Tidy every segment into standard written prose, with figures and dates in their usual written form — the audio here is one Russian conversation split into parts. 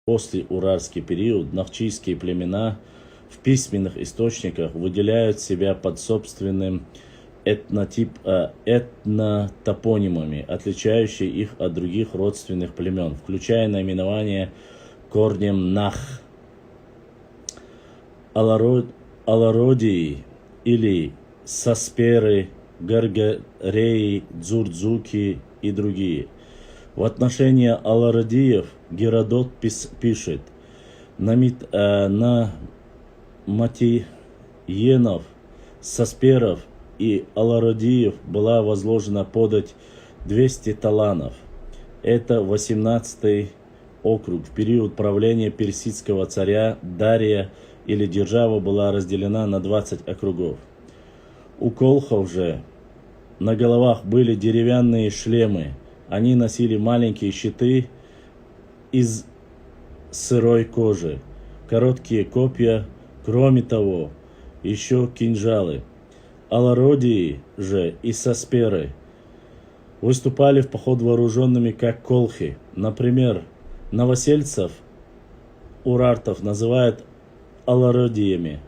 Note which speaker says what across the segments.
Speaker 1: После-уральский период нахчийские племена в письменных источниках выделяют себя под собственным этнотопонимами, отличающие их от других родственных племен, включая наименование корнем «нах», алародии или сасперы, гаргареи, дзурдзуки и другие. В отношении алародиев Геродот пишет: на матиенов, сасперов и алародиев была возложена подать 200 таланов. Это 18-й округ. В период правления персидского царя Дария или держава была разделена на 20 округов. У колхов же на головах были деревянные шлемы. Они носили маленькие щиты из сырой кожи, короткие копья, кроме того, еще кинжалы. Алародии же и сасперы выступали в поход вооруженными, как колхи. Например, новосельцев, урартов, называют алародиями.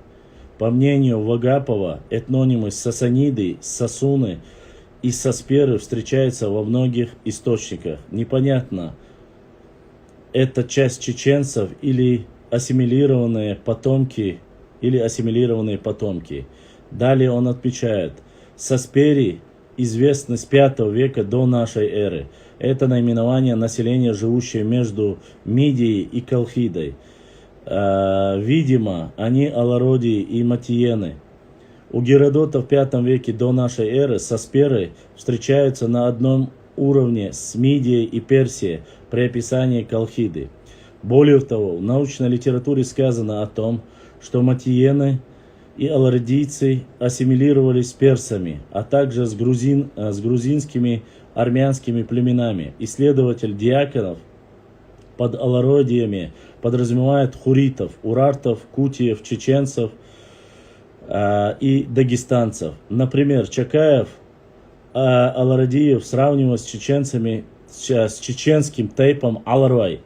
Speaker 1: По мнению Вагапова, этнонимы сасаниды, сасуны и сасперы встречаются во многих источниках. Непонятно, это часть чеченцев или ассимилированные потомки. Далее он отмечает: саспери известны с V века до нашей эры. Это наименование населения, живущее между Мидией и Колхидой. Видимо, они алародии и матиены. У Геродота в V веке до нашей эры сасперы встречаются на одном уровне с Мидией и Персией при описании Колхиды. Более того, в научной литературе сказано о том, что матиены и алародийцы ассимилировались с персами, а также с грузинскими армянскими племенами. Исследователь Дьяконов под алародиями подразумевает хуритов, урартов, кутиев, чеченцев и дагестанцев. Например, Чакаев алародиев сравнивает с чеченцами, с чеченским тейпом аларвай.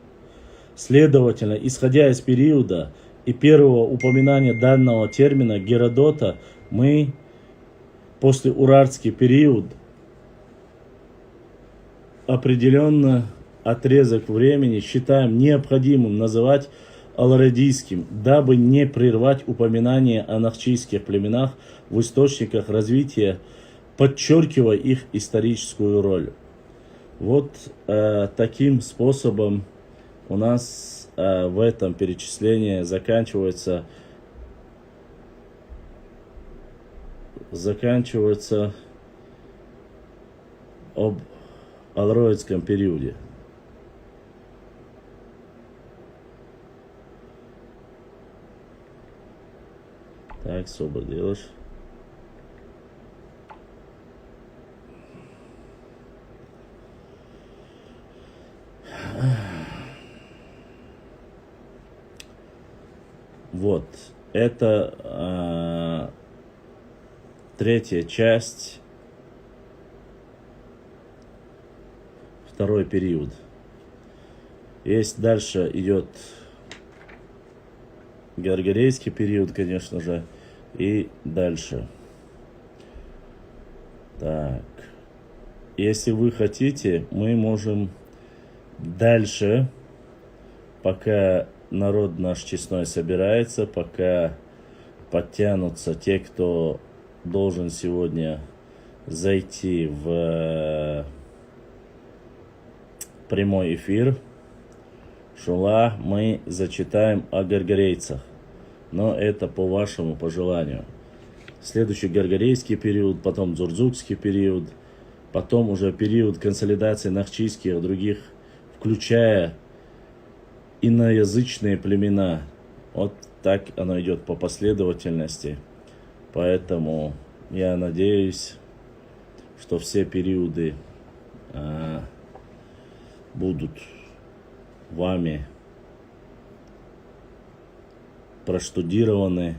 Speaker 1: Следовательно, исходя из периода и первого упоминания данного термина Геродота, мы послеуральский период определенно отрезок времени считаем необходимым называть алародийским, дабы не прервать упоминание о нахчийских племенах в источниках развития, подчеркивая их историческую роль. Вот таким способом у нас в этом перечислении заканчивается об алароидском периоде. Так, собор делаешь. Вот, это третья часть, второй период. Есть дальше идет Гаргарейский период, конечно же, и дальше. Так, если вы хотите, мы можем дальше, пока народ наш честной собирается, пока подтянутся те, кто должен сегодня зайти в прямой эфир Шула, мы зачитаем о гаргарейцах, но это по вашему пожеланию. Следующий гаргарейский период, потом дзурдзукский период, потом уже период консолидации нахчийских и других, включая иноязычные племена. Вот так оно идет по последовательности. Поэтому я надеюсь, что все периоды будут вами проштудированы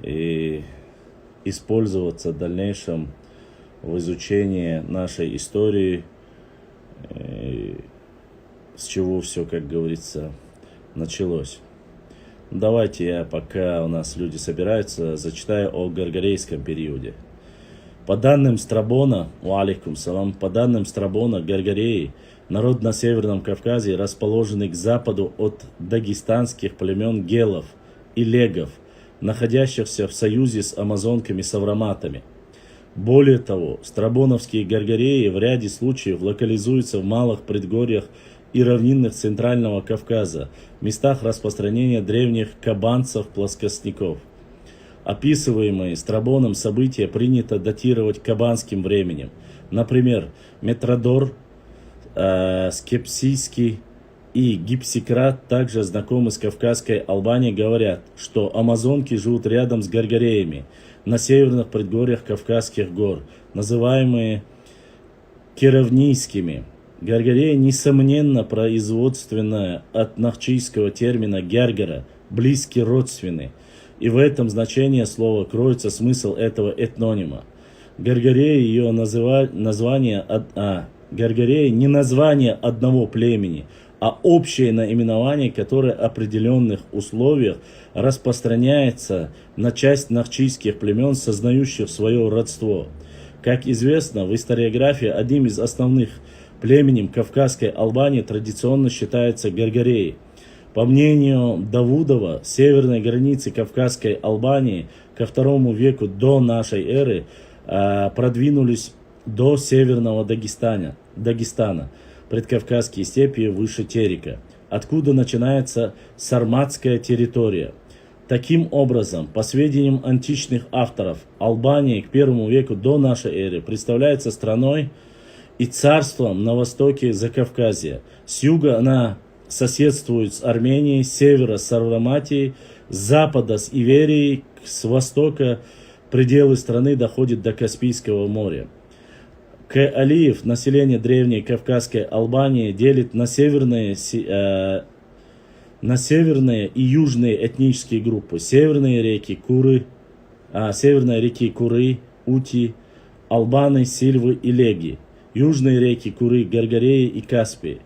Speaker 1: и использоваться в дальнейшем в изучении нашей истории, с чего все, как говорится, началось. Давайте я, пока у нас люди собираются, зачитаю о Гаргарейском периоде. По данным Страбона, уалейкум салам, по данным Страбона, Гаргареи, народ на Северном Кавказе, расположенный к западу от дагестанских племен гелов и легов, находящихся в союзе с амазонками-савроматами. Более того, страбоновские Гаргареи в ряде случаев локализуются в малых предгорьях и равнинах Центрального Кавказа, местах распространения древних кабанцев-плоскостников. Описываемые Страбоном события принято датировать кабанским временем. Например, Метродор, Скепсийский и Гипсикрат, также знакомы с Кавказской Албанией, говорят, что амазонки живут рядом с Гаргареями на северных предгорьях Кавказских гор, называемые Керавнийскими. Гаргареи, несомненно, производственное от нахчийского термина «гяргара», близкий родственный, и в этом значении слова кроется смысл этого этнонима. Гаргареи ее название Гаргареи не название одного племени, а общее наименование, которое в определенных условиях распространяется на часть нахчийских племен, сознающих свое родство. Как известно, в историографии одним из основных племенем Кавказской Албании традиционно считается Гаргареи. По мнению Давудова, северной границы Кавказской Албании ко II веку до нашей эры продвинулись до северного Дагестана, предкавказские степи выше Терека, откуда начинается сарматская территория. Таким образом, по сведениям античных авторов, Албания к I веку до нашей эры представляется страной и царством на востоке Закавказья. С юга она соседствует с Арменией, с севера с Сарматией, с запада с Иверией, с востока пределы страны доходят до Каспийского моря. Алиев население древней Кавказской Албании делит на северные и южные этнические группы. Северные реки Куры, Ути, Албаны, Сильвы и Леги. Южные реки Куры, Гаргареи и Каспии.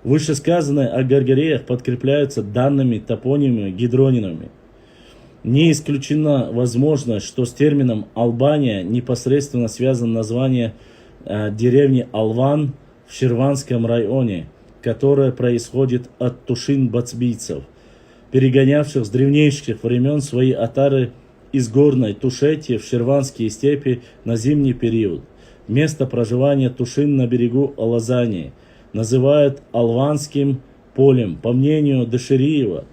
Speaker 1: Вышесказанное о Гаргареях подкрепляются данными, топонимами, гидронимами. Не исключена возможность, что с термином Албания непосредственно связано название деревни Алван в Ширванском районе, которая происходит от тушин-бацбийцев, перегонявших с древнейших времен свои отары из горной Тушетии в Ширванские степи на зимний период. Место проживания тушин на берегу Алазании называют Алванским полем. По мнению Дашириева,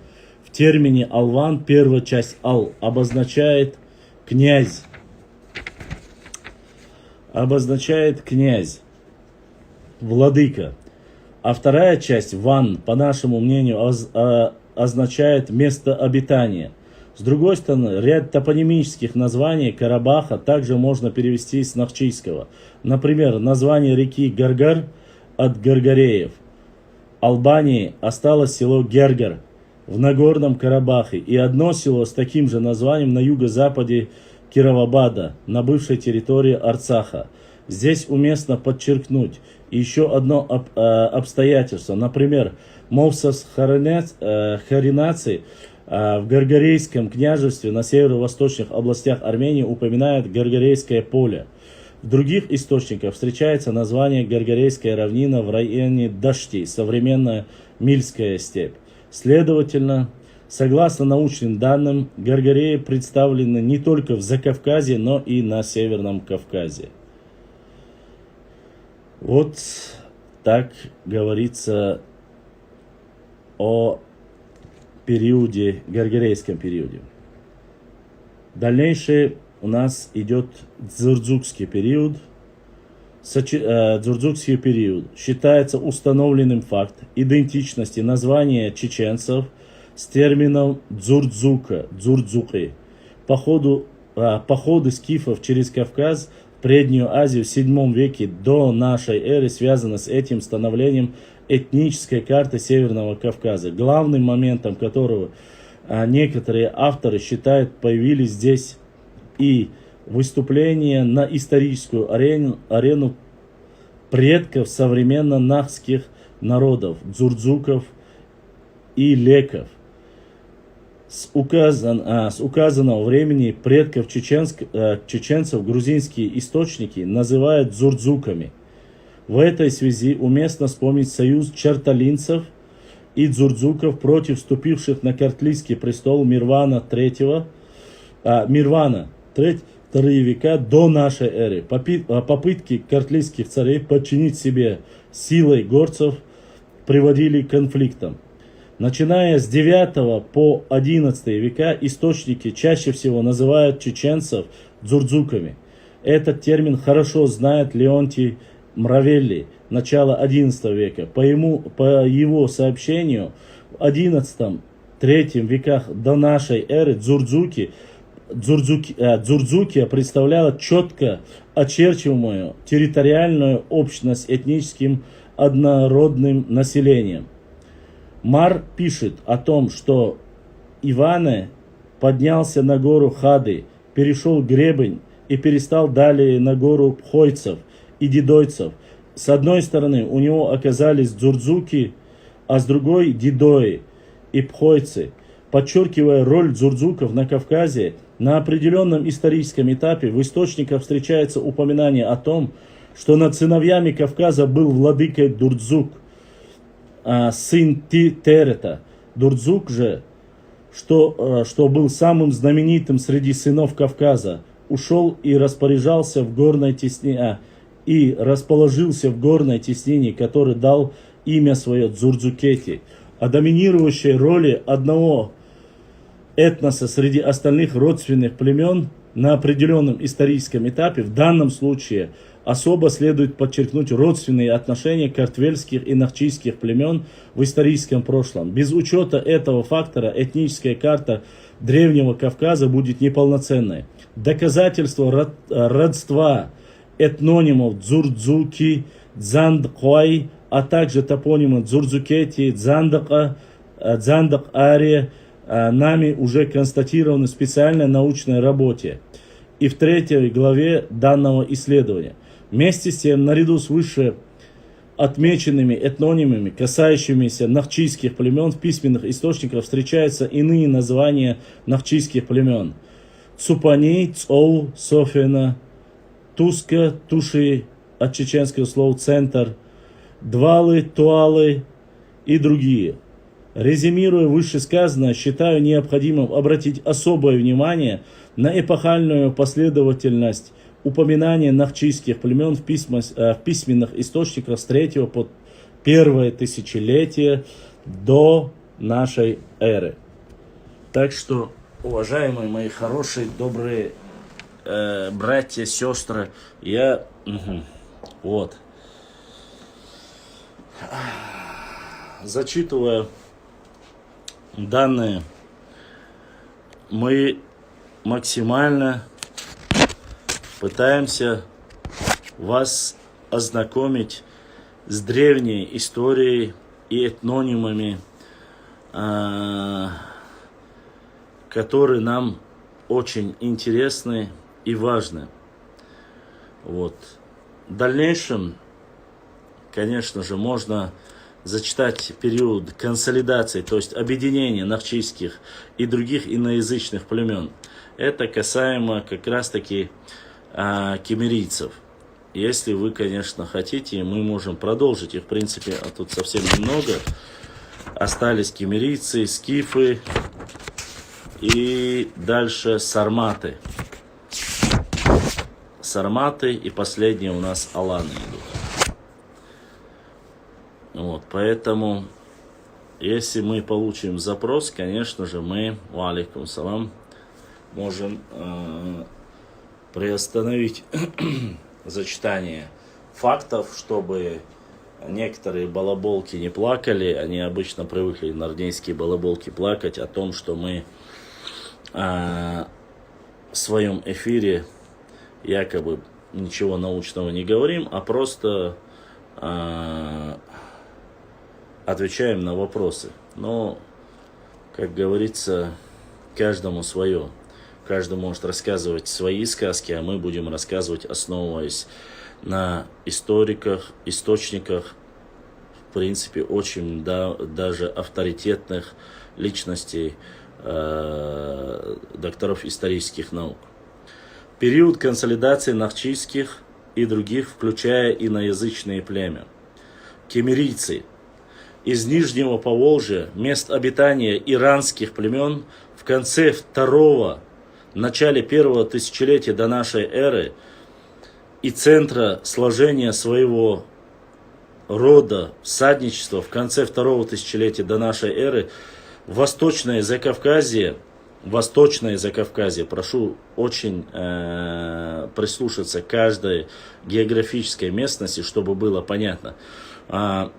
Speaker 1: в термине Алван первая часть Ал обозначает князь, владыка, а вторая часть Ван, по нашему мнению, означает место обитания. С другой стороны, ряд топонимических названий Карабаха также можно перевести с нахчийского. Например, название реки Гаргар от Гаргареев. Албании осталось село Гергар в Нагорном Карабахе и одно село с таким же названием на юго-западе Кировабада, на бывшей территории Арцаха. Здесь уместно подчеркнуть еще одно обстоятельство. Например, Мовсас Харинаци в Гаргарейском княжестве на северо-восточных областях Армении упоминает Гаргарейское поле. В других источниках встречается название Гаргарейская равнина в районе Дашти, современная Мильская степь. Следовательно, согласно научным данным, Гаргареи представлены не только в Закавказье, но и на Северном Кавказе. Вот так говорится о периоде, Гаргарейском периоде. Дальнейшее у нас идет Дзурдзукский период. Дзурдзукский период считается установленным факт идентичности названия чеченцев с термином дзурдзуки. Походы скифов через Кавказ в Преднюю Азию в VII веке до нашей эры связаны с этим становлением этнической карты Северного Кавказа, главным моментом которого некоторые авторы считают появились здесь и выступления на историческую арену предков современно нахских народов, дзурдзуков и леков. С указанного времени предков чеченцев грузинские источники называют дзурдзуками. В этой связи уместно вспомнить союз черталинцев и дзурдзуков против вступивших на картлийский престол Мирвана III, вторые века до нашей эры. Попытки картлийских царей подчинить себе силой горцев приводили к конфликтам. Начиная с 9 по 11 века источники чаще всего называют чеченцев дзурдзуками. Этот термин хорошо знает Леонтий Мравелли, начало 11 века. По его сообщению, в 11-3 веках до нашей эры дзурдзукия представляла четко очерчиваемую территориальную общность этническим однородным населением. Мар пишет о том, что Иване поднялся на гору Хады, перешел гребень и перестал далее на гору пхойцев и дидойцев. С одной стороны у него оказались дзурдзуки, а с другой дидои и пхойцы. Подчеркивая роль дзурдзуков на Кавказе, на определенном историческом этапе в источниках встречается упоминание о том, что над сыновьями Кавказа был владыкой Дурдзук, сын Терета. Дурдзук же, что был самым знаменитым среди сынов Кавказа, ушел и расположился в горной теснине, который дал имя свое Дзурдзукети. О доминирующей роли одного этноса среди остальных родственных племен на определенном историческом этапе в данном случае особо следует подчеркнуть родственные отношения картвельских и нахчийских племен в историческом прошлом. Без учета этого фактора этническая карта Древнего Кавказа будет неполноценной. Доказательство родства этнонимов Дзурдзуки, Дзандкой, а также топонимы Дзурдзукети, Дзандак-Ари нами уже констатированы в специальной научной работе и в 3 главе данного исследования. Вместе с тем, наряду с выше отмеченными этнонимами, касающимися нахчийских племен, в письменных источниках встречаются иные названия нахчийских племен. Цупани, Цоу, Софена, Туска, Туши, от чеченского слова центр, Двалы, Туалы и другие. Резюмируя вышесказанное, считаю необходимым обратить особое внимание на эпохальную последовательность упоминания нахчийских племен в письменных источниках с 3 по 1 тысячелетие до нашей эры. Так что, уважаемые мои хорошие, добрые братья, сестры, зачитывая данные, мы максимально пытаемся вас ознакомить с древней историей и этнонимами, которые нам очень интересны и важны. В дальнейшем, конечно же, можно зачитать период консолидации, то есть объединения нахчийских и других иноязычных племен. Это касаемо как раз-таки кемерийцев. Если вы, конечно, хотите, мы можем продолжить. И, в принципе, тут совсем немного. Остались кемерийцы, скифы и дальше сарматы. Сарматы и последние у нас аланы идут. Поэтому, если мы получим запрос, конечно же, мы, валейкум салам, можем приостановить зачитание фактов, чтобы некоторые балаболки не плакали. Они обычно привыкли, нардейские балаболки, плакать о том, что мы в своем эфире якобы ничего научного не говорим, а просто отвечаем на вопросы. Но, как говорится, каждому свое. Каждый может рассказывать свои сказки, а мы будем рассказывать, основываясь на источниках, в принципе, очень даже авторитетных личностей, докторов исторических наук. Период консолидации нахчийских и других, включая иноязычные племя. Кемерийцы. Из Нижнего Поволжья, мест обитания иранских племен, в конце начале первого тысячелетия до нашей эры и центра сложения своего рода всадничества в конце второго тысячелетия до нашей эры Восточное Закавказье, прошу очень прислушаться к каждой географической местности, чтобы было понятно. В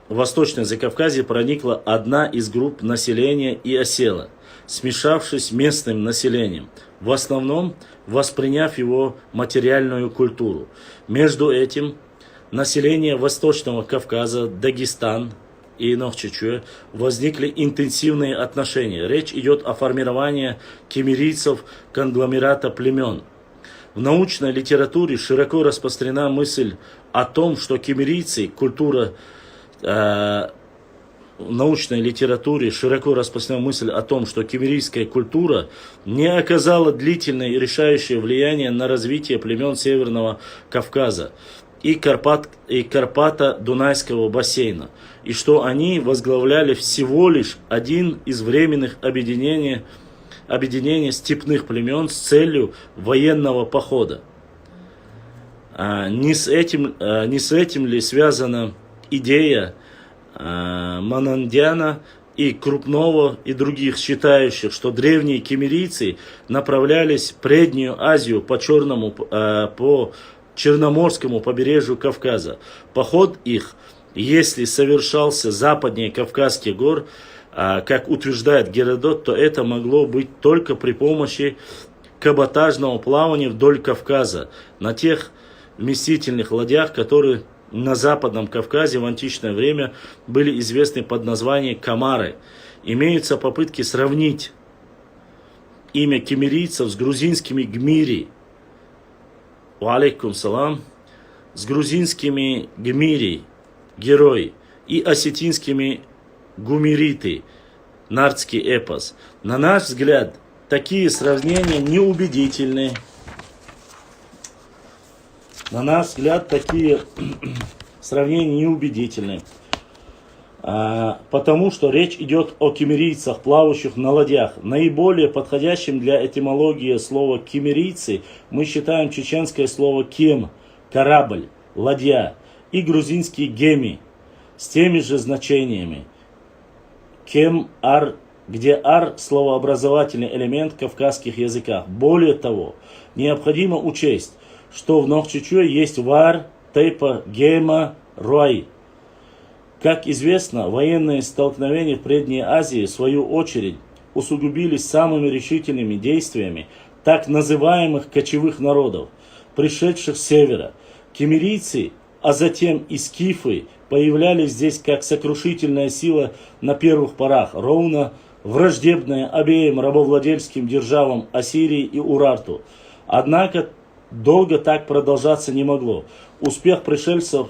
Speaker 1: Восточное Закавказье проникла одна из групп населения и осела, смешавшись с местным населением, в основном восприняв его материальную культуру. Между этим население Восточного Кавказа, Дагестан и Нохчичуэ возникли интенсивные отношения. Речь идет о формировании кемерийцев конгломерата племен. В научной литературе широко распространена мысль о том, что кемерийцы, в научной литературе широко распространена мысль о том, что кемерийская культура не оказала длительное и решающее влияние на развитие племен Северного Кавказа и Карпато-Дунайского бассейна, и что они возглавляли всего лишь один из временных объединений степных племен с целью военного похода. Не с этим ли связана идея Манандяна и Крупного и других, считающих, что древние кемерийцы направлялись в Преднюю Азию по Черноморскому побережью Кавказа. Поход их, если совершался западнее Кавказских гор, как утверждает Геродот, то это могло быть только при помощи каботажного плавания вдоль Кавказа на тех вместительных ладьях, которые на Западном Кавказе в античное время были известны под названием камары. Имеются попытки сравнить имя кемерийцев с грузинскими гмири. Алейкум салам. С грузинскими гмири, герои, и осетинскими гумериты, нардский эпос. На наш взгляд, такие сравнения неубедительны. На наш взгляд, такие сравнения неубедительны, потому что речь идет о кемерийцах, плавающих на ладьях. Наиболее подходящим для этимологии слова кемерийцы мы считаем чеченское слово кем, корабль, ладья, и грузинский геми с теми же значениями. Кем, ар, где ар – словообразовательный элемент в кавказских языках. Более того, необходимо учесть, что в Нохчичуэ есть вар, тейпа, гема, руай. Как известно, военные столкновения в Предней Азии, в свою очередь, усугубились самыми решительными действиями так называемых кочевых народов, пришедших с севера. Кемерийцы, а затем и скифы, появлялись здесь как сокрушительная сила на первых порах, ровно враждебная обеим рабовладельским державам Ассирии и Урарту. Однако долго так продолжаться не могло. Успех пришельцев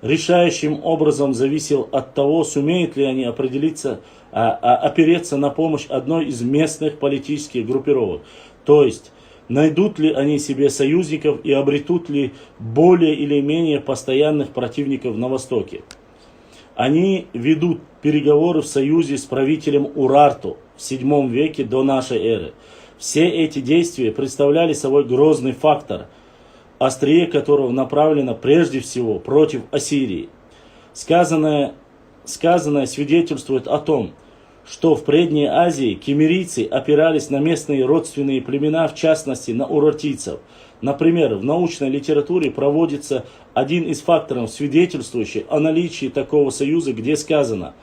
Speaker 1: решающим образом зависел от того, сумеют ли они опереться на помощь одной из местных политических группировок. То есть, найдут ли они себе союзников и обретут ли более или менее постоянных противников на Востоке. Они ведут переговоры в союзе с правителем Урарту в VII веке до нашей эры. Все эти действия представляли собой грозный фактор, острие которого направлено прежде всего против Ассирии. Сказанное свидетельствует о том, что в Предней Азии кемерийцы опирались на местные родственные племена, в частности на урартийцев. Например, в научной литературе проводится один из факторов, свидетельствующий о наличии такого союза, где сказано: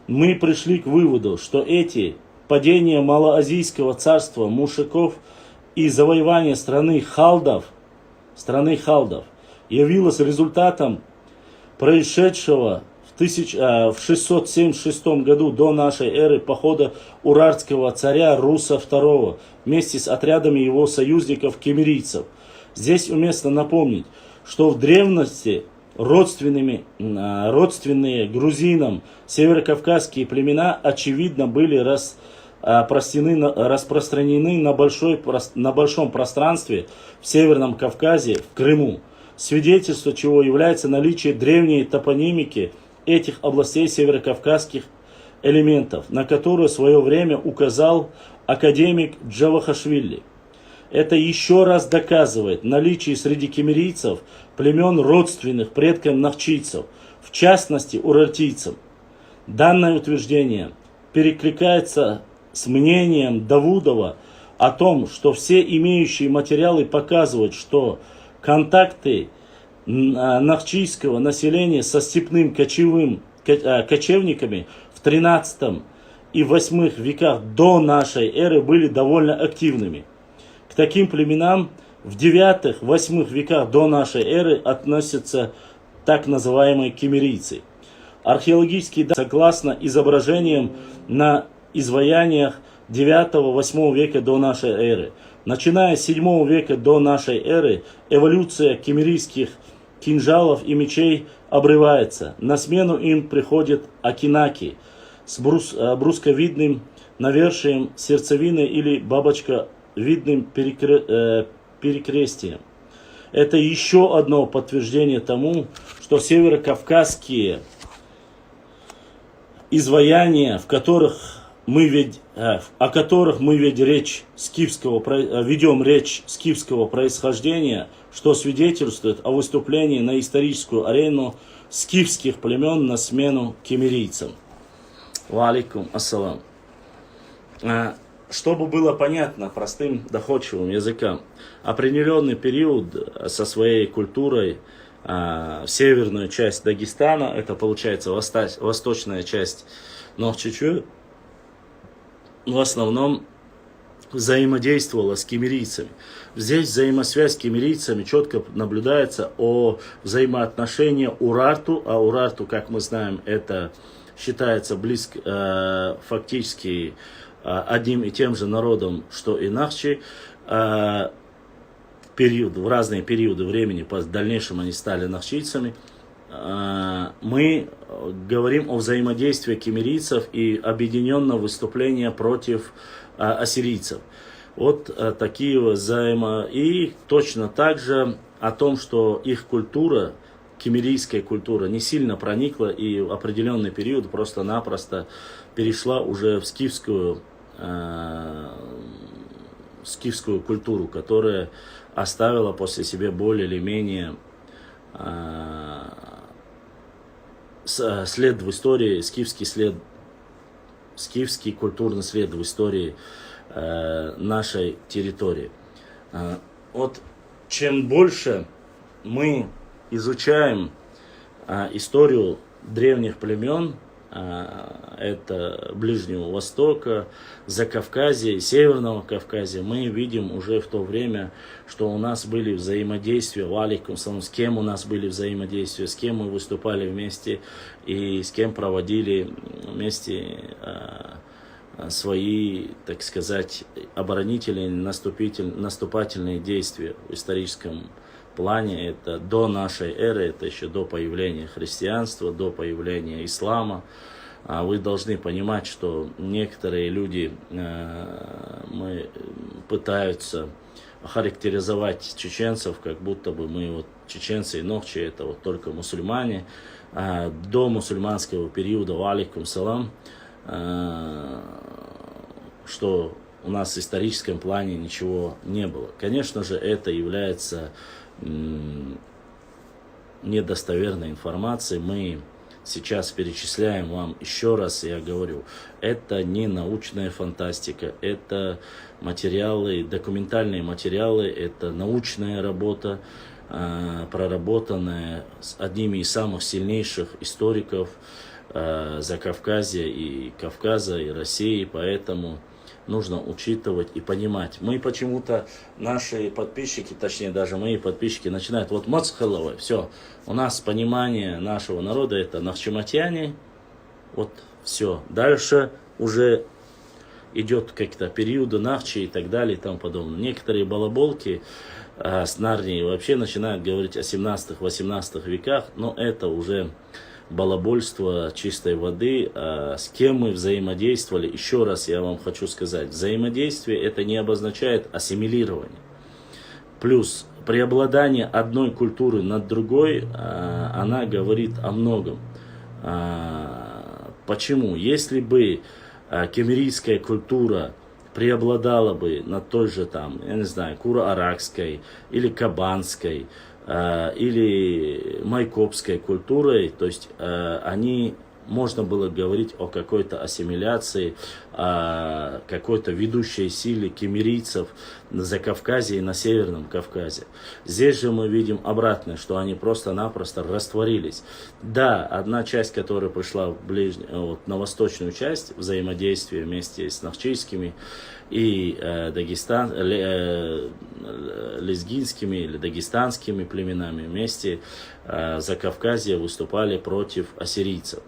Speaker 1: «Мы пришли к выводу, что эти падение Малоазийского царства мушиков и завоевание страны халдов явилось результатом происшедшего в 676 году до нашей эры похода урартского царя Руса II вместе с отрядами его союзников кемерийцев. Здесь уместно напомнить, что в древности родственные грузинам северокавказские племена, очевидно, были распространены на большом пространстве в Северном Кавказе, в Крыму. Свидетельство чего является наличие древней топонимики этих областей северокавказских элементов, на которую в свое время указал академик Джавахашвили. Это еще раз доказывает наличие среди кемерийцев племен родственных предкам нахчийцев, в частности урартийцам. Данное утверждение перекликается с мнением Давудова о том, что все имеющие материалы показывают, что контакты нахчийского населения со степным кочевниками в 13 и 8 веках до нашей эры были довольно активными. К таким племенам в 9-8 веках до нашей эры относятся так называемые кемерийцы. Археологические данные, согласно изображениям на изваяниях 9-8 века до нашей эры. Начиная с 7 века до нашей эры эволюция кемерийских кинжалов и мечей обрывается. На смену им приходят акинаки с брусковидным навершием, сердцевиной или бабочковидным перекрестием. Это еще одно подтверждение тому, что северокавказские изваяния, о которых мы ведем речь скифского происхождения, что свидетельствует о выступлении на историческую арену скифских племен на смену кемерийцам. Ва алейкум ассалам. Чтобы было понятно простым доходчивым языком, определенный период со своей культурой в северную часть Дагестана, это получается восточная часть Нохчичу, в основном взаимодействовала с кемерийцами. Здесь взаимосвязь с кемерийцами четко наблюдается о взаимоотношении Урарту, а Урарту, как мы знаем, это считается фактически одним и тем же народом, что и Нахчи. В разные периоды времени, в дальнейшем они стали нахчийцами. Мы говорим о взаимодействии кемерийцев и объединенного выступления против ассирийцев. Вот такие И точно так же о том, что их культура, кемерийская культура, не сильно проникла и в определенный период просто-напросто перешла уже в скифскую культуру, которая оставила после себя более или менее след в истории, скифский культурный след в истории нашей территории. Вот чем больше мы изучаем историю древних племен, это Ближнего Востока, Закавказья, Северного Кавказа, мы видим уже в то время, что у нас были взаимодействия, с кем у нас были взаимодействия, с кем мы выступали вместе и с кем проводили вместе свои, так сказать, оборонительные, наступательные действия в историческом плане. Это до нашей эры, это еще до появления христианства, до появления ислама. Вы должны понимать, что некоторые люди пытаются характеризовать чеченцев, как будто бы мы чеченцы и нохчи это только мусульмане. До мусульманского периода, алейкум салам, что у нас в историческом плане ничего не было. Конечно же, это является недостоверной информацией. Мы сейчас перечисляем вам еще раз, я говорю, это не научная фантастика, это материалы, документальные материалы, это научная работа, проработанная с одними из самых сильнейших историков Закавказья и Кавказа и России, поэтому нужно учитывать и понимать. Мы почему-то, наши подписчики, точнее даже мои подписчики, начинают Мацхалова, все, у нас понимание нашего народа это нахчиматяне, все. Дальше уже идет как-то периоды Нахчи и так далее и тому подобное. Некоторые балаболки с Нарнии вообще начинают говорить о 17-18 веках, но это уже балабольство чистой воды. С кем мы взаимодействовали, еще раз я вам хочу сказать, взаимодействие это не обозначает ассимилирование. Плюс преобладание одной культуры над другой, она говорит о многом. Почему? Если бы кемерийская культура преобладала бы над той же там, я не знаю, куро-аракской или кабанской, или майкопской культурой, то есть они, можно было говорить о какой-то ассимиляции, о какой-то ведущей силе кемерийцев на Закавказье и на Северном Кавказе. Здесь же мы видим обратное, что они просто-напросто растворились. Да, одна часть, которая пришла на восточную часть взаимодействия вместе с нахчийскими и лезгинскими или дагестанскими племенами вместе в Закавказье выступали против ассирийцев.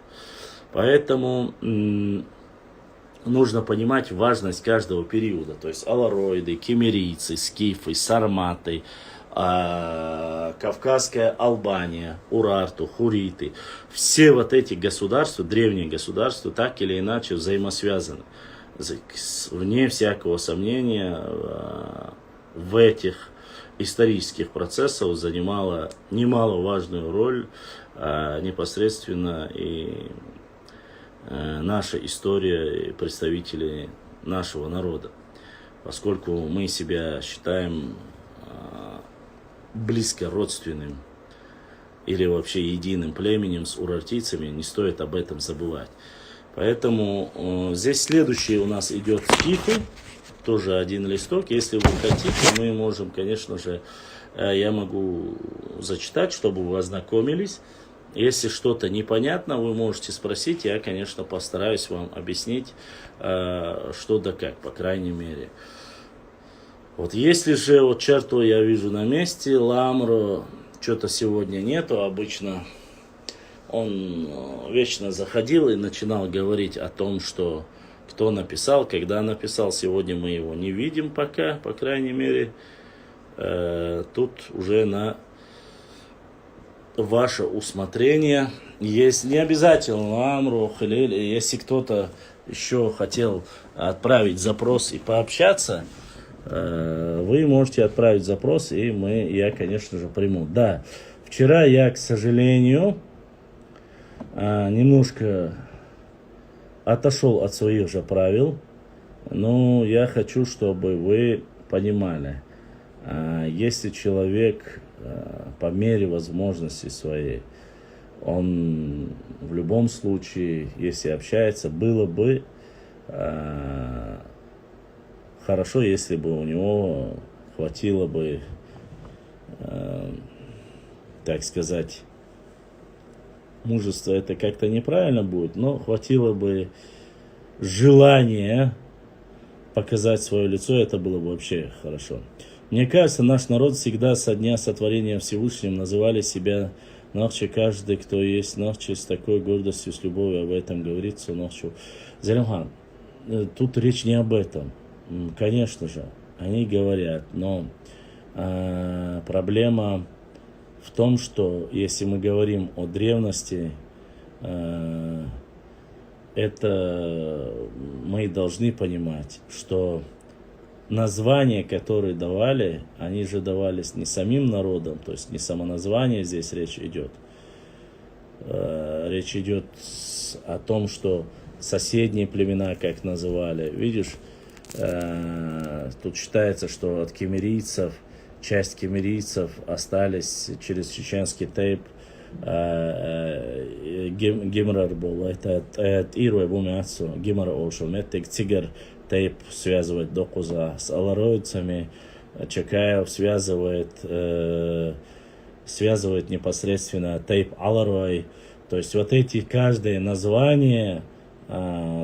Speaker 1: Поэтому нужно понимать важность каждого периода. То есть алароиды, кемерийцы, скифы, сарматы, Кавказская Албания, Урарту, Хуриты. Все вот эти государства, древние государства, так или иначе взаимосвязаны. Вне всякого сомнения, в этих исторических процессах занимала немаловажную роль непосредственно и наша история и представители нашего народа. Поскольку мы себя считаем близко родственным или вообще единым племенем с урартийцами, не стоит об этом забывать. Поэтому здесь следующий у нас идет скифы, тоже один листок. Если вы хотите, мы можем, конечно же, я могу зачитать, чтобы вы ознакомились. Если что-то непонятно, вы можете спросить, я, конечно, постараюсь вам объяснить, что да как, по крайней мере. Вот если же вот черту я вижу на месте, Ламро что-то сегодня нету, обычно он вечно заходил и начинал говорить о том, что кто написал, когда написал. Сегодня мы его не видим пока, по крайней мере. Тут уже на ваше усмотрение. Есть не обязательно Ламро, Халиль, если кто-то еще хотел отправить запрос и пообщаться, вы можете отправить запрос, и я, конечно же, приму. Да, вчера я, к сожалению, немножко отошел от своих же правил, но я хочу, чтобы вы понимали, если человек по мере возможности своей, он в любом случае, если общается, было бы хорошо, если бы у него хватило бы, так сказать, мужества, это как-то неправильно будет, но хватило бы желания показать свое лицо, это было бы вообще хорошо. Мне кажется, наш народ всегда со дня сотворения Всевышним называли себя Нахчи. Каждый, кто есть Нахчи, с такой гордостью, с любовью об этом говорится Нахчу. Залимхан, тут речь не об этом. Конечно же, они говорят, но проблема в том, что если мы говорим о древности, это мы должны понимать, что названия, которые давали, они же давались не самим народом, то есть не самоназвание здесь речь идет. Речь идет о том, что соседние племена, как называли, видишь, тут считается, что от кемерийцев, часть кемерийцев остались через чеченский тейп, Гимрар был, это от Ирве Бумяцу, Гимрар Олшел, это Цигар тейп связывает Докуза с алароидцами, Чакаев связывает непосредственно тейп Аларой, то есть вот эти каждое название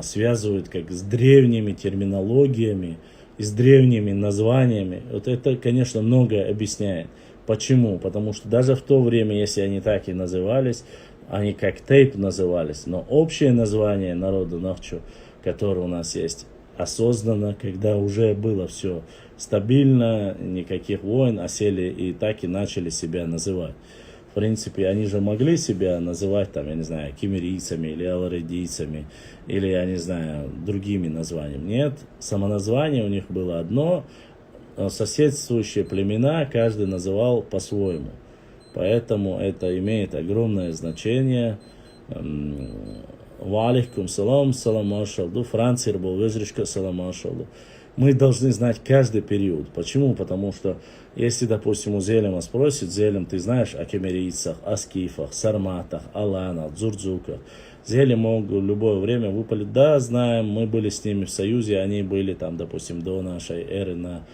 Speaker 1: связывают как с древними терминологиями и с древними названиями. Вот это, конечно, многое объясняет. Почему? Потому что даже в то время, если они так и назывались, они как тейп назывались, но общее название народа Нахчу, которое у нас есть, осознанно, когда уже было все стабильно, никаких войн, осели и так и начали себя называть. В принципе, они же могли себя называть, там, я не знаю, киммерийцами или аларедийцами, или, я не знаю, другими названиями. Нет, самоназвание у них было одно, соседствующие племена каждый называл по-своему. Поэтому это имеет огромное значение. Валейкум салам, салам ашалду, Франция был везришка, салам ашалду. Мы должны знать каждый период. Почему? Потому что, если, допустим, у Зелема спросит, Зелем, ты знаешь о кемерийцах, о скифах, сарматах, аланах, дзурдзуках. Зелем мог в любое время выпалить, да, знаем, мы были с ними в союзе, они были там, допустим, до нашей эры на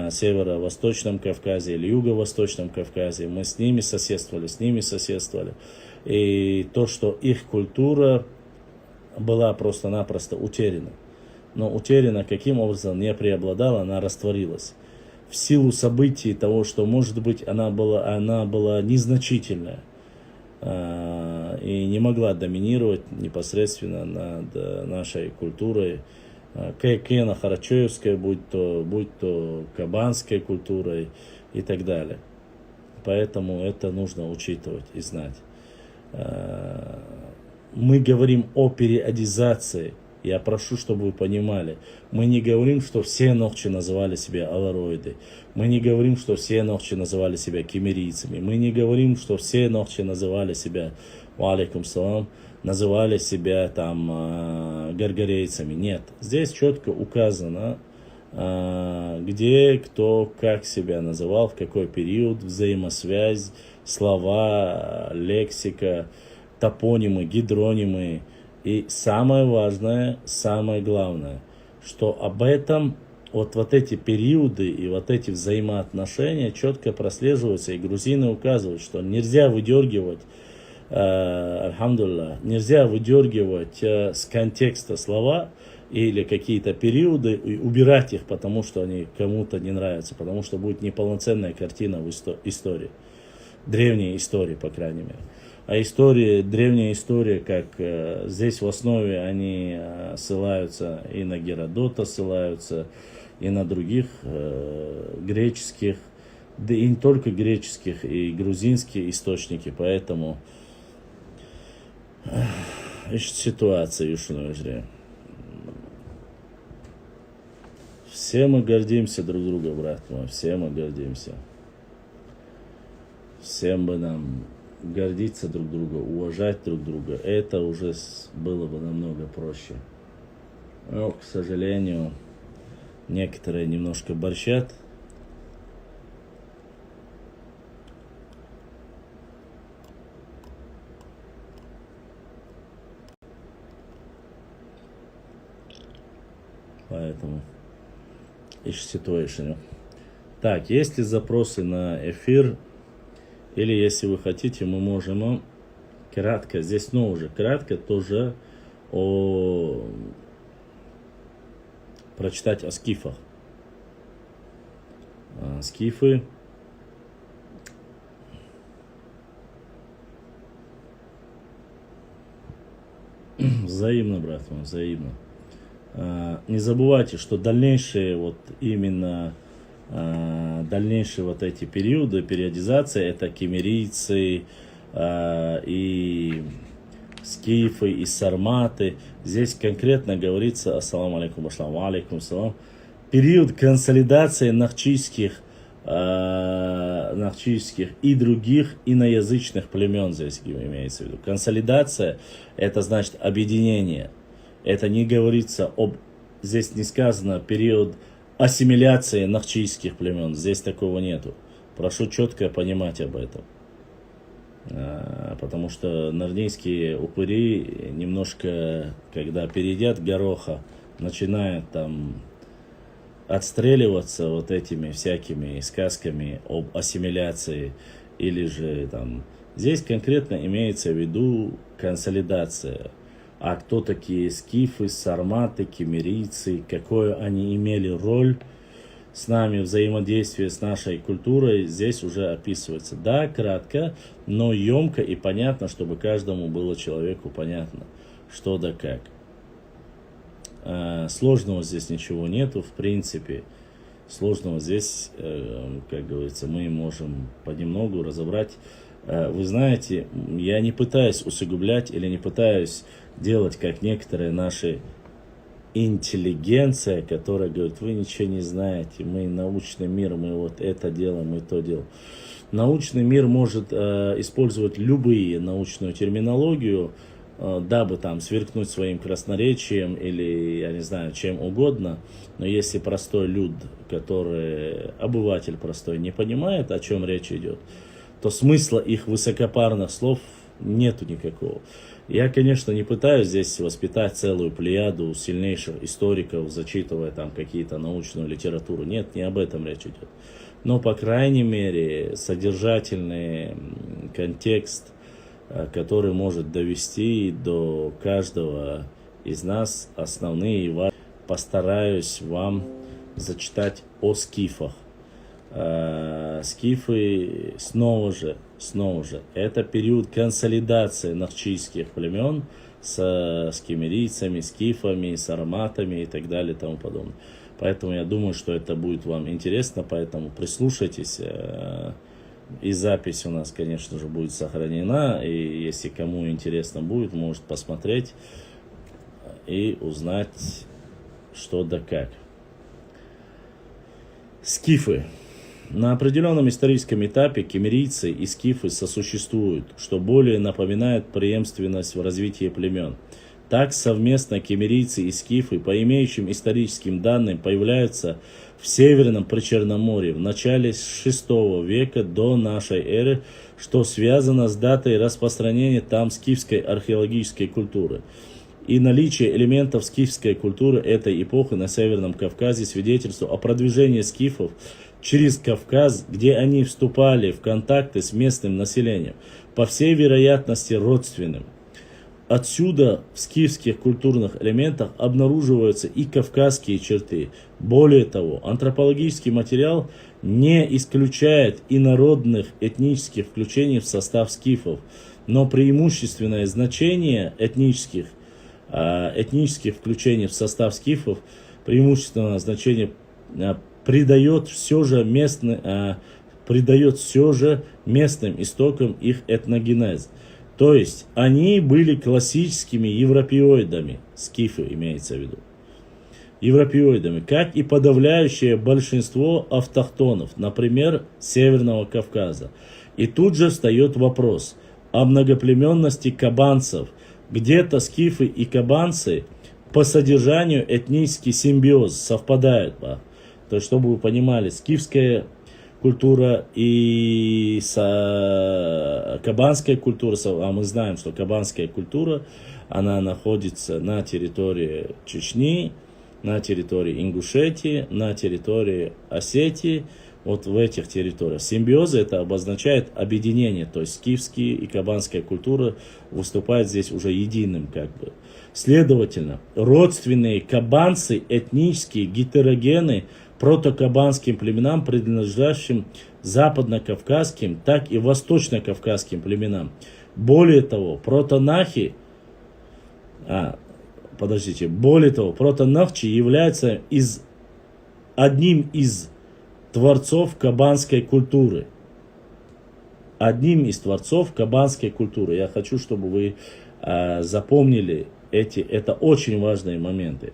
Speaker 1: северо-восточном Кавказе или юго-восточном Кавказе. Мы с ними соседствовали. И то, что их культура была просто-напросто утеряна. Но утеряна каким образом? Не преобладала, она растворилась. В силу событий того, что, может быть, она была незначительная и не могла доминировать непосредственно над нашей культурой. Кена Харачоевская, будь то кабанской культурой и так далее. Поэтому это нужно учитывать и знать. Мы говорим о периодизации. Я прошу, чтобы вы понимали. Мы не говорим, что все нохчи называли себя алароиды. Мы не говорим, что все нохчи называли себя кемерийцами. Мы не говорим, что все нохчи называли себя, валейкум салам, называли себя там гаргарейцами. Нет. Здесь четко указано, где кто как себя называл, в какой период, взаимосвязь, слова, лексика, топонимы, гидронимы. И самое важное, самое главное, что об этом вот эти периоды и вот эти взаимоотношения четко прослеживаются. И грузины указывают, что нельзя выдергивать, альхамдулилlah, нельзя выдергивать с контекста слова или какие-то периоды и убирать их, потому что они кому-то не нравятся, потому что будет неполноценная картина в истории, древней истории, по крайней мере. А древняя история, как здесь в основе они ссылаются и на Геродота, ссылаются и на других греческих, да и не только греческих, и грузинские источники. Поэтому ситуация юшуновжре. Все мы гордимся друг другом, брат мой, все мы гордимся. Всем бы нам гордиться друг друга, уважать друг друга, это уже было бы намного проще. Но, к сожалению, некоторые немножко борщат. Поэтому ищ situation. Так, есть ли запросы на эфир? Или, если вы хотите, мы можем кратко, здесь, но уже кратко тоже прочитать о скифах. Скифы. Взаимно, брат мой, взаимно. Не забывайте, что дальнейшие дальнейшие вот эти периоды, периодизация, это кемерийцы и скифы, и сарматы. Здесь конкретно говорится, ассаламу алейкум, алейкум салам, период консолидации нахчийских и других иноязычных племен, здесь имеется в виду. Консолидация, это значит объединение. Это не говорится здесь не сказано период ассимиляции нахчийских племен. Здесь такого нету. Прошу четко понимать об этом. Потому что нарнийские упыри немножко, когда переедят гороха, начинают там отстреливаться вот этими всякими сказками об ассимиляции. Или же там... Здесь конкретно имеется в виду консолидация. А кто такие скифы, сарматы, кемерийцы, какую они имели роль с нами, взаимодействие с нашей культурой, здесь уже описывается. Да, кратко, но емко и понятно, чтобы каждому было человеку понятно, что да как. Сложного здесь ничего нету, в принципе. Сложного здесь, как говорится, мы можем понемногу разобрать. Вы знаете, я не пытаюсь усугублять или не пытаюсь делать, как некоторые наши интеллигенция, которая говорит, вы ничего не знаете, мы научный мир, мы вот это делаем, мы то делаем. Научный мир может использовать любые научную терминологию, дабы там сверкнуть своим красноречием или, я не знаю, чем угодно. Но если простой люд, который, обыватель простой, не понимает, о чем речь идет, то смысла их высокопарных слов нету никакого. Я, конечно, не пытаюсь здесь воспитать целую плеяду сильнейших историков, зачитывая там какие-то научную литературу. Нет, не об этом речь идет. Но, по крайней мере, содержательный контекст, который может довести до каждого из нас основные и важные. Постараюсь вам зачитать о скифах. Скифы снова же, это период консолидации нахчийских племен с кемерийцами, скифами, сарматами и так далее и тому подобное. Поэтому я думаю, что это будет вам интересно, поэтому прислушайтесь. И запись у нас, конечно же, будет сохранена, и если кому интересно будет, может посмотреть и узнать, что да как. Скифы. На определенном историческом этапе кемерийцы и скифы сосуществуют, что более напоминает преемственность в развитии племен. Так, совместно кемерийцы и скифы, по имеющим историческим данным, появляются в Северном Причерноморье в начале VI века до нашей эры, что связано с датой распространения там скифской археологической культуры. И наличие элементов скифской культуры этой эпохи на Северном Кавказе свидетельствует о продвижении скифов через Кавказ, где они вступали в контакты с местным населением, по всей вероятности родственным. Отсюда в скифских культурных элементах обнаруживаются и кавказские черты. Более того, антропологический материал не исключает инородных этнических включений в состав скифов, но преимущественное значение этнических включений в состав скифов, преимущественное значение придает все же местным истокам их этногенез. То есть они были классическими европеоидами, скифы имеется в виду, европеоидами, как и подавляющее большинство автохтонов, например, Северного Кавказа. И тут же встает вопрос о многоплеменности кабанцев. Где-то скифы и кабанцы по содержанию этнический симбиоз совпадают. То есть, чтобы вы понимали, скифская культура и кабанская культура, а мы знаем, что кабанская культура, она находится на территории Чечни, на территории Ингушетии, на территории Осетии, вот в этих территориях. Симбиозы это обозначает объединение, то есть скифские и кабанская культура выступают здесь уже единым как бы. Следовательно, родственные кабанцы, этнические гетерогены, протокабанским племенам, принадлежащим западно-кавказским, так и восточно-кавказским племенам. Более того, протонахи, протонахчи являются одним из творцов кабанской культуры. Одним из творцов кабанской культуры. Я хочу, чтобы вы запомнили это очень важные моменты.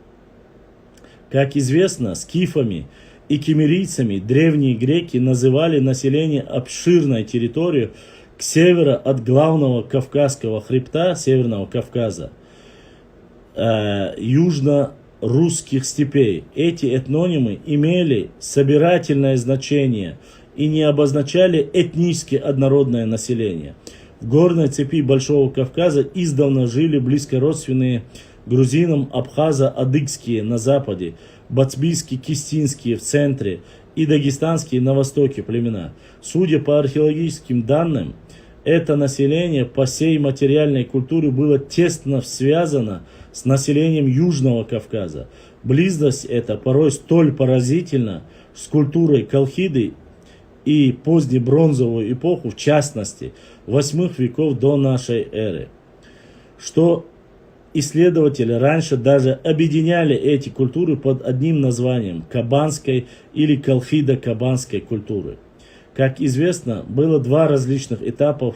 Speaker 1: Как известно, скифами и кемерийцами древние греки называли население обширной территории к северу от главного Кавказского хребта, Северного Кавказа, южно-русских степей. Эти этнонимы имели собирательное значение и не обозначали этнически однородное население. В горной цепи Большого Кавказа издавна жили близкородственные грузинам абхазо-адыгские на западе, бацбийско-кистинские в центре и дагестанские на востоке племена. Судя по археологическим данным, это население по всей материальной культуре было тесно связано с населением Южного Кавказа. Близость эта порой столь поразительна с культурой колхиды и позднебронзовую эпоху, в частности, 8 веков до нашей эры, что исследователи раньше даже объединяли эти культуры под одним названием – кабанской или колхидо-кабанской культуры. Как известно, было два различных этапа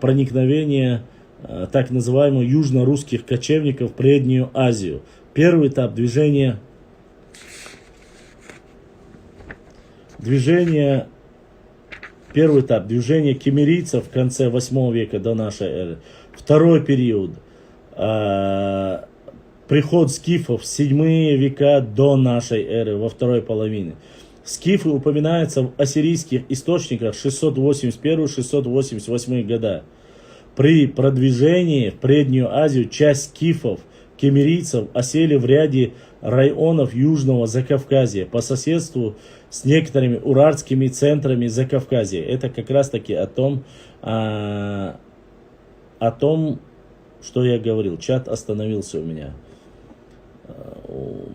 Speaker 1: проникновения так называемых южно-русских кочевников в Преднюю Азию. Первый этап движения кемерийцев в конце 8 века до нашей эры. Второй период приход скифов в 7 века до нашей эры, во второй половине. Скифы упоминаются в ассирийских источниках 681-688 года. При продвижении в Преднюю Азию часть скифов, кемерийцев, осели в ряде районов Южного Закавказья по соседству с некоторыми уральскими центрами Закавказья. Это как раз таки о том, что я говорил. Чат остановился у меня.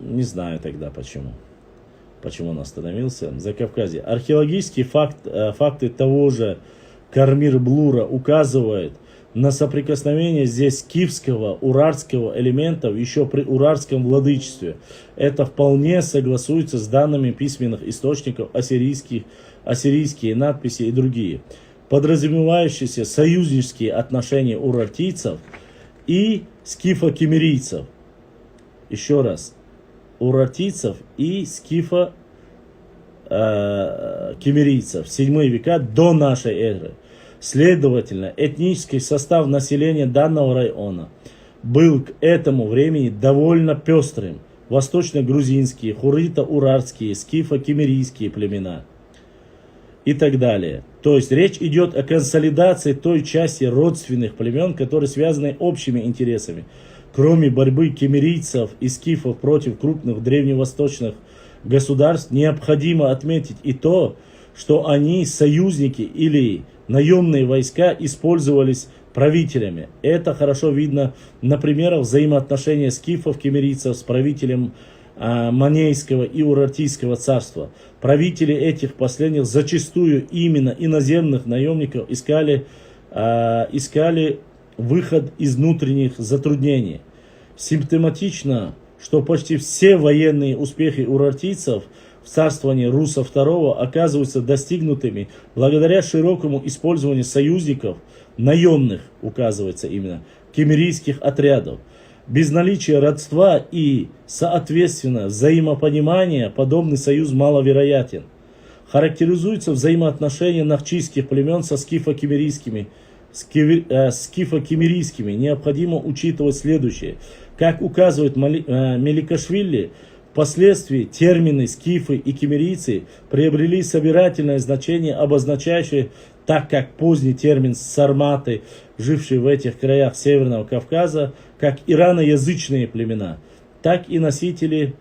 Speaker 1: Не знаю тогда почему. Почему он остановился? Закавказье. Археологические факты того же Кармир-Блура указывают на соприкосновение здесь скифского, уральского элементов еще при уральском владычестве. Это вполне согласуется с данными письменных источников ассирийские надписи и другие, подразумевающиеся союзнические отношения урартийцев и скифо-кемерийцев. Еще раз. Урартийцев и скифо-кемерийцев в 7 века до нашей эры. Следовательно, этнический состав населения данного района был к этому времени довольно пестрым. Восточно-грузинские, хуррито-урартские, скифо-кемерийские племена и так далее. То есть речь идет о консолидации той части родственных племен, которые связаны общими интересами. Кроме борьбы кемерийцев и скифов против крупных древневосточных государств, необходимо отметить и то, что они союзники или наемные войска использовались правителями. Это хорошо видно на примерах взаимоотношения скифов-кемерийцев с правителем Манейского и Урартийского царства. Правители этих последних зачастую именно иноземных наемников искали выход из внутренних затруднений. Симптоматично, что почти все военные успехи урартийцев в царствовании Руса II оказываются достигнутыми благодаря широкому использованию союзников, наемных, указывается именно, кемерийских отрядов. Без наличия родства и, соответственно, взаимопонимания подобный союз маловероятен. Характеризуется взаимоотношения нахчийских племен со скифо-кемерийскими. Необходимо учитывать следующее. Как указывает Меликашвили, впоследствии термины скифы и кемерийцы приобрели собирательное значение, обозначающее, так как поздний термин сарматы, жившие в этих краях Северного Кавказа, как ираноязычные племена, так и носители,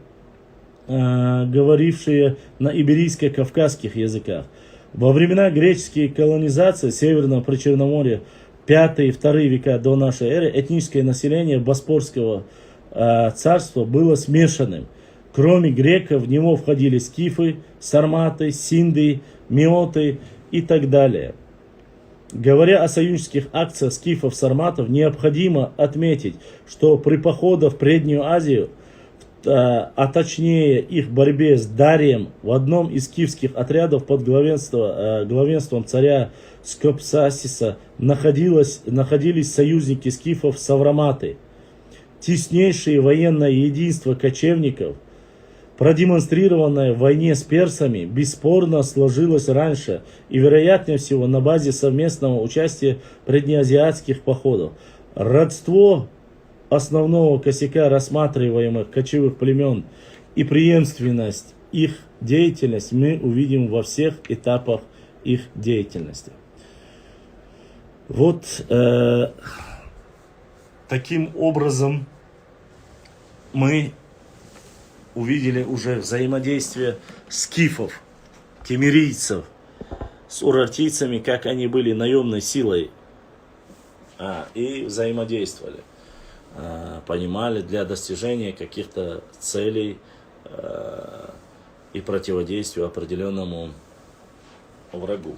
Speaker 1: говорившие на иберийско-кавказских языках. Во времена греческой колонизации Северного Причерноморья 5 и 2 века до нашей эры этническое население Боспорского царства было смешанным. Кроме греков в него входили скифы, сарматы, синды, миоты и так далее. Говоря о союзнических акциях скифов-сарматов, необходимо отметить, что при походах в Преднюю Азию, а точнее их борьбе с Дарием, в одном из скифских отрядов под главенством царя Скопсасиса находились союзники скифов-савраматы. Теснейшее военное единство кочевников, продемонстрированное в войне с персами, бесспорно сложилось раньше и, вероятнее всего, на базе совместного участия преднеазиатских походов. Родство основного косяка рассматриваемых кочевых племен и преемственность их деятельности мы увидим во всех этапах их деятельности. Вот таким образом мы увидели уже взаимодействие скифов, кемерийцев с урартийцами, как они были наемной силой и взаимодействовали. Понимали для достижения каких-то целей и противодействия определенному врагу.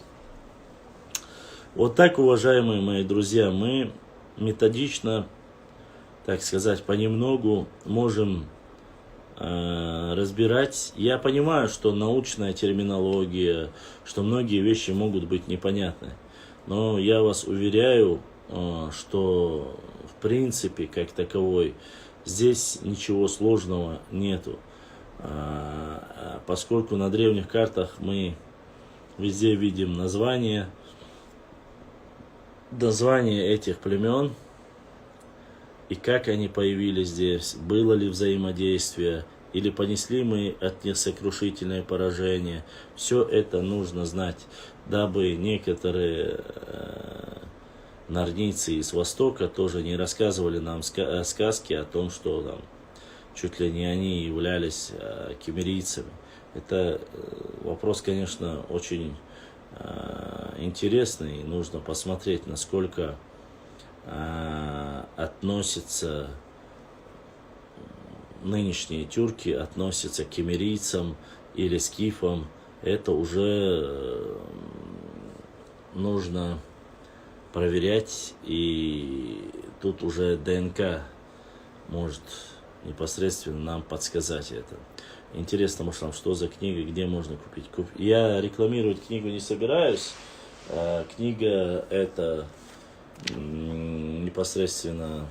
Speaker 1: Вот так, уважаемые мои друзья, мы методично так сказать, понемногу можем разбирать. Я понимаю, что научная терминология, что многие вещи могут быть непонятны. Но я вас уверяю, что в принципе, как таковой, здесь ничего сложного нету. Поскольку на древних картах мы везде видим названия этих племен, и как они появились здесь, было ли взаимодействие, или понесли мы от них сокрушительное поражение. Все это нужно знать, дабы некоторые норнийцы из Востока тоже не рассказывали нам сказки о том, что там чуть ли не они являлись кемерийцами. Это вопрос, конечно, очень интересный. Нужно посмотреть, насколько относятся нынешние тюрки, относятся к кемерийцам или скифам. Это уже нужно проверять, и тут уже ДНК может непосредственно нам подсказать это. Интересно, может, там что за книга, где можно купить. Я рекламировать книгу не собираюсь. Книга эта непосредственно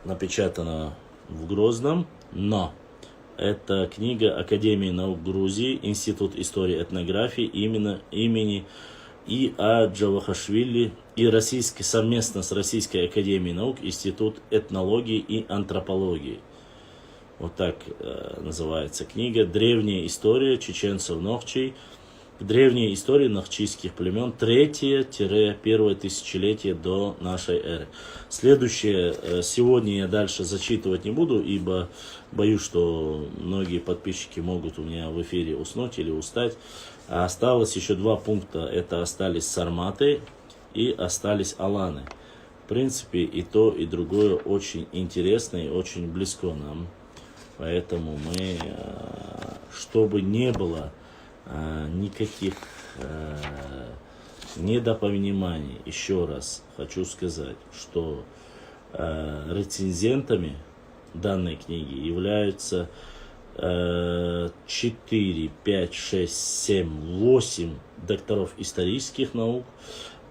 Speaker 1: напечатана в Грозном, но это книга Академии наук Грузии, Институт истории и этнографии имени И.А. Джавахашвили и совместно с Российской Академией наук Институт этнологии и антропологии. Вот так называется книга. Древняя история чеченцев Нохчей. Древняя история нохчийских племен 3-1 тысячелетие до нашей эры. Следующее, сегодня я дальше зачитывать не буду, ибо боюсь, что многие подписчики могут у меня в эфире уснуть или устать. А осталось еще 2 пункта. Это остались сарматы и остались аланы. В принципе, и то, и другое очень интересно и очень близко нам. Поэтому мы, чтобы не было никаких недопониманий, еще раз хочу сказать, что рецензентами данной книги являются 4, 5, 6, 7, 8 докторов исторических наук,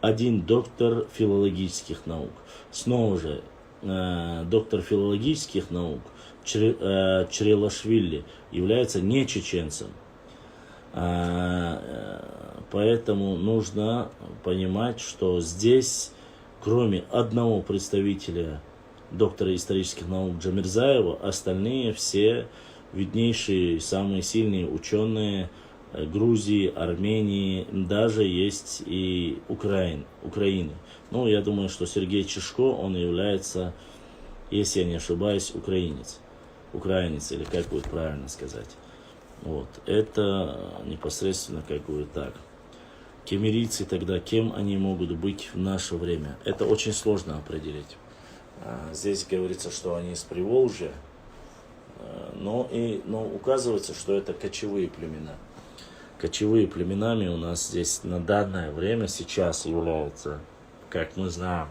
Speaker 1: 1 доктор филологических наук. Снова же, доктор филологических наук Чрелашвили является не чеченцем. Поэтому нужно понимать, что здесь, кроме одного представителя доктора исторических наук Джамирзаева, остальные все виднейшие, самые сильные ученые Грузии, Армении, даже есть и Украины. Ну, я думаю, что Сергей Чешко, он является, если я не ошибаюсь, украинец, или как будет правильно сказать. Вот, это непосредственно как бы так. Кемерийцы тогда, кем они могут быть в наше время? Это очень сложно определить. Здесь говорится, что они из Приволжья, но указывается, что это кочевые племена. Кочевые племенами у нас здесь на данное время сейчас являются, как мы знаем,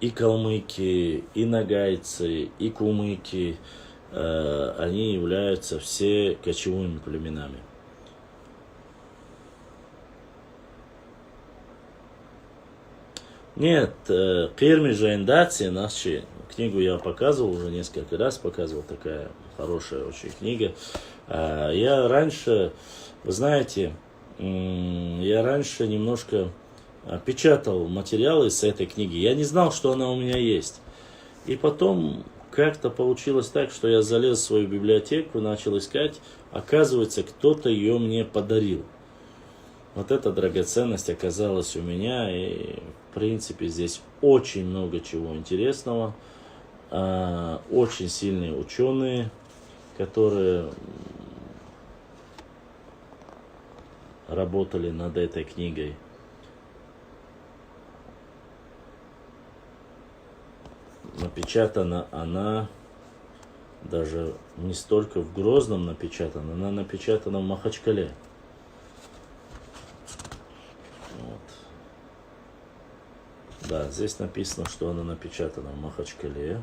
Speaker 1: и калмыки, и нагайцы, и кумыки. Они являются все кочевыми племенами. Нет, Кирми Жаиндаци, наши, книгу я показывал, уже несколько раз показывал, такая хорошая очень книга. Я раньше, вы знаете, немножко печатал материалы с этой книги. Я не знал, что она у меня есть. И потом как-то получилось так, что я залез в свою библиотеку, начал искать. Оказывается, кто-то ее мне подарил. Вот эта драгоценность оказалась у меня. И, в принципе, здесь очень много чего интересного. Очень сильные ученые, которые работали над этой книгой. Напечатана она даже не столько в Грозном напечатана, она напечатана в Махачкале. Вот. Да, здесь написано, что она напечатана в Махачкале.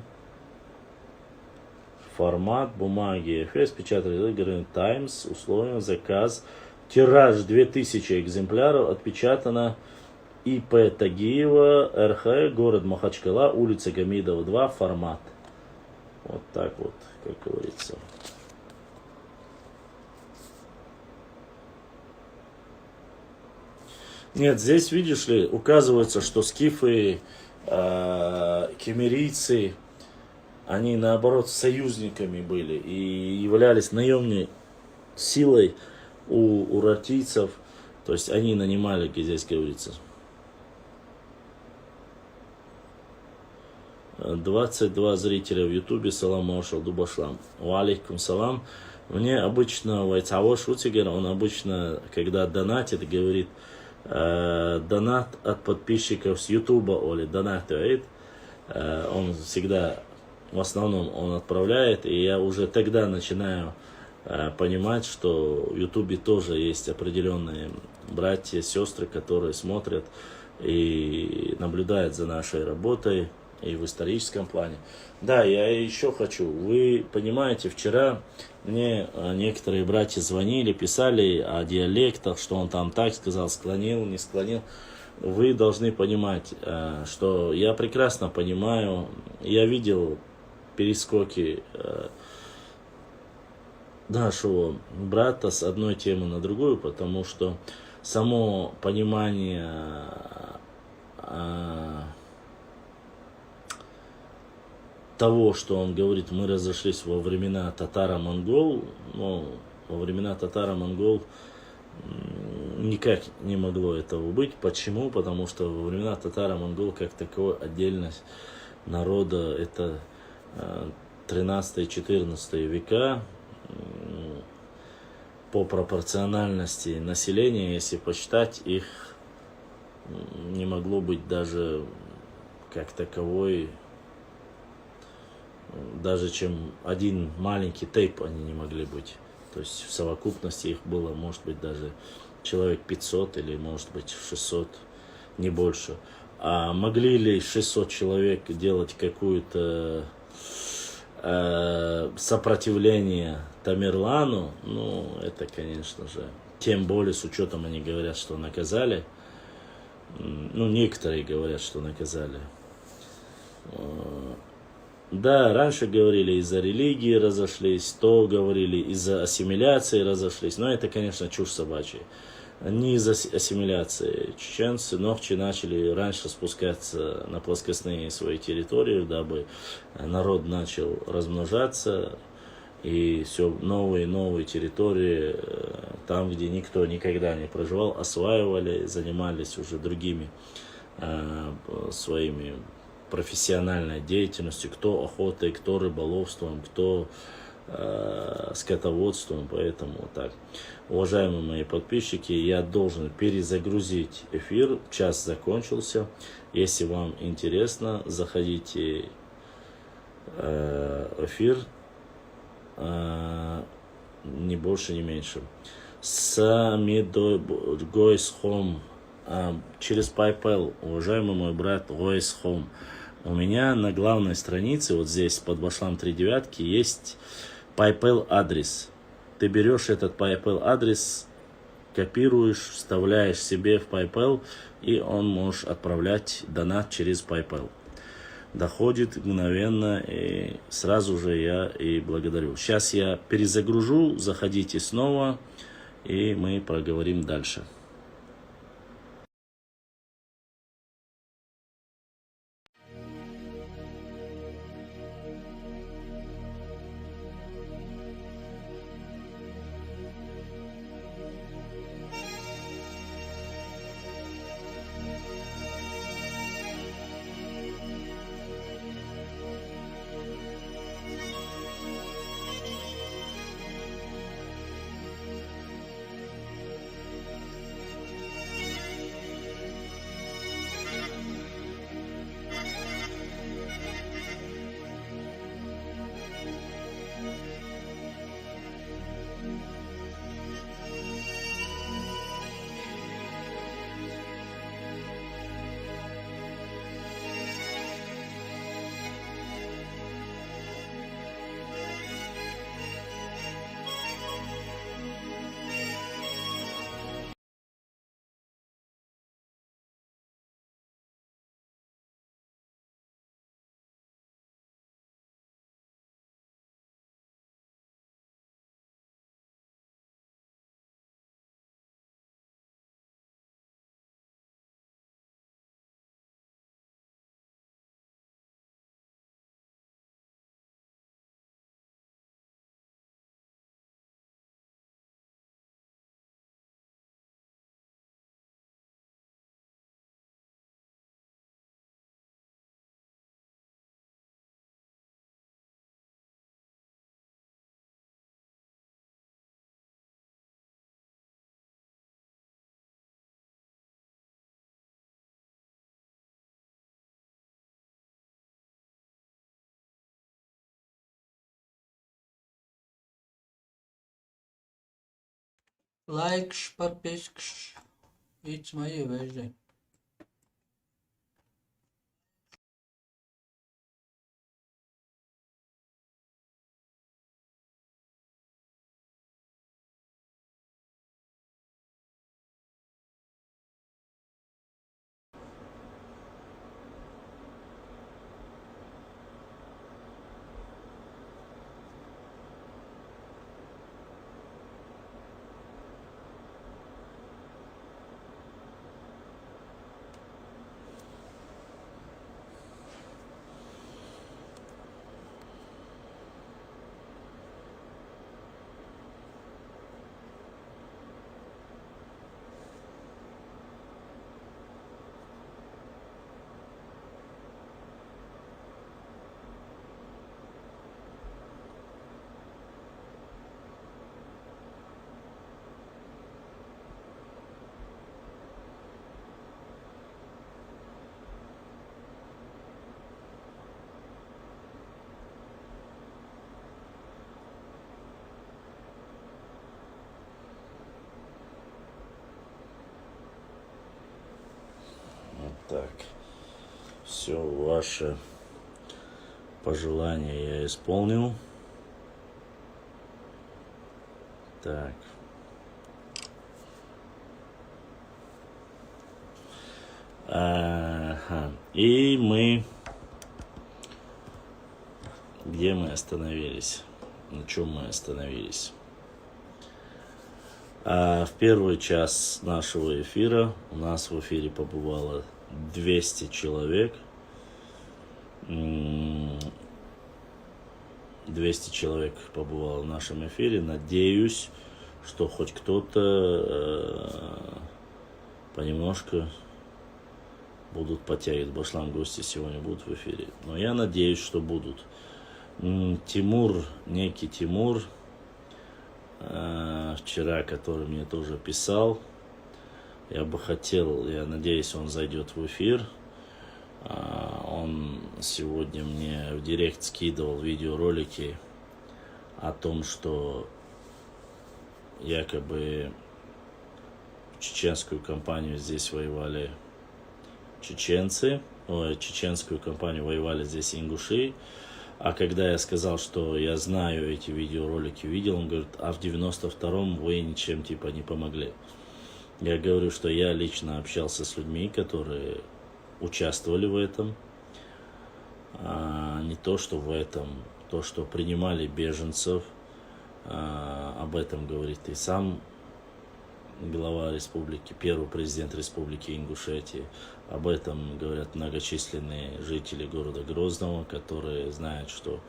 Speaker 1: Формат бумаги. Эфес печатали Times. Условия заказ. Тираж 2000 экземпляров. Отпечатано И.П. Тагиева, РХ, город Махачкала, улица Гамидова, 2, формат. Вот так вот, как говорится. Нет, здесь, видишь ли, указывается, что скифы, кемерийцы, они, наоборот, союзниками были и являлись наемной силой у урартийцев. То есть они нанимали, как здесь говорится. 22 зрителя в Ютубе. Салам Машал Дубашлам. Валейкум салам. Мне обычно Вайцаво Шутигер, он обычно, когда донатит, говорит, донат от подписчиков с Ютуба, или донат, он всегда, в основном, он отправляет, и я уже тогда начинаю понимать, что в Ютубе тоже есть определенные братья, сестры, которые смотрят и наблюдают за нашей работой и в историческом плане. Да, я еще хочу. Вы понимаете, вчера мне некоторые братья звонили, писали о диалектах, что он там так сказал, склонил, не склонил. Вы должны понимать, что я прекрасно понимаю, я видел перескоки нашего брата с одной темы на другую, потому что само понимание того, что он говорит, мы разошлись во времена татаро-монгол, но во времена татаро-монгол никак не могло этого быть. Почему? Потому что во времена татаро-монгол как такой отдельность народа, это 13-14 века, по пропорциональности населения, если посчитать, их не могло быть даже как таковой, даже чем один маленький тейп они не могли быть. То есть в совокупности их было, может быть, даже человек 500 или, может быть, 600, не больше. А могли ли 600 человек делать какую-то сопротивление Тамерлану? Ну, это, конечно же, тем более с учетом, они говорят, что наказали. Ну, некоторые говорят, что наказали. Да, раньше говорили, из-за религии разошлись, то говорили, из-за ассимиляции разошлись. Но это, конечно, чушь собачья. Не из-за ассимиляции. Чеченцы, новчи начали раньше спускаться на плоскостные свои территории, дабы народ начал размножаться. И все новые и новые территории, там, где никто никогда не проживал, осваивали, занимались уже другими своими профессиональной деятельностью, кто охотой, кто рыболовством, кто скотоводством. Поэтому вот так. Уважаемые мои подписчики, я должен перезагрузить эфир. Час закончился. Если вам интересно, заходите в эфир. Не больше, не меньше. Сами Гойсхом через PayPal, уважаемый мой брат Гойсхом. У меня на главной странице, вот здесь под Башлам 3 девятки, есть PayPal адрес. Ты берешь этот PayPal адрес, копируешь, вставляешь себе в PayPal, и он можешь отправлять донат через PayPal. Доходит мгновенно, и сразу же я и благодарю. Сейчас я перезагружу, заходите снова, и мы проговорим дальше.
Speaker 2: Laiks, подписks, it's мои вежи.
Speaker 1: Вот так. Все ваши пожелания я исполнил. Так. Ага. И мы... Где мы остановились? На чем мы остановились? В первый час нашего эфира у нас в эфире побывало 200 человек. 200 человек побывало в нашем эфире. Надеюсь, что хоть кто-то понемножку будут подтягивать. Башлам гости сегодня будут в эфире. Но я надеюсь, что будут. Тимур, некий Тимур, вчера, который мне тоже писал, я бы хотел, я надеюсь, он зайдет в эфир. Он сегодня мне в директ скидывал видеоролики о том, что якобы чеченскую кампанию здесь воевали чеченцы, чеченскую кампанию воевали здесь ингуши. А когда я сказал, что я знаю эти видеоролики, видел, он говорит, а в 92-м вы ничем типа не помогли. Я говорю, что я лично общался с людьми, которые участвовали в этом. Не то, что в этом, то, что принимали беженцев. Об этом говорит и сам глава республики, первый президент республики Ингушетии. Об этом говорят многочисленные жители города Грозного, которые знают, что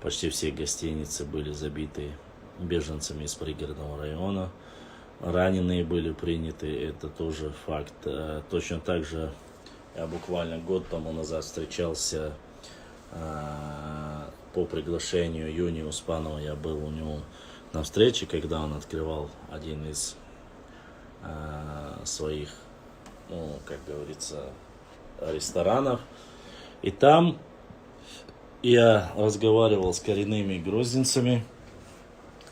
Speaker 1: почти все гостиницы были забиты беженцами из пригородного района. Раненые были приняты, это тоже факт. Точно так же я буквально год тому назад встречался по приглашению Юни Успанова. Я был у него на встрече, когда он открывал один из своих, как говорится, ресторанов. И там я разговаривал с коренными грозненцами.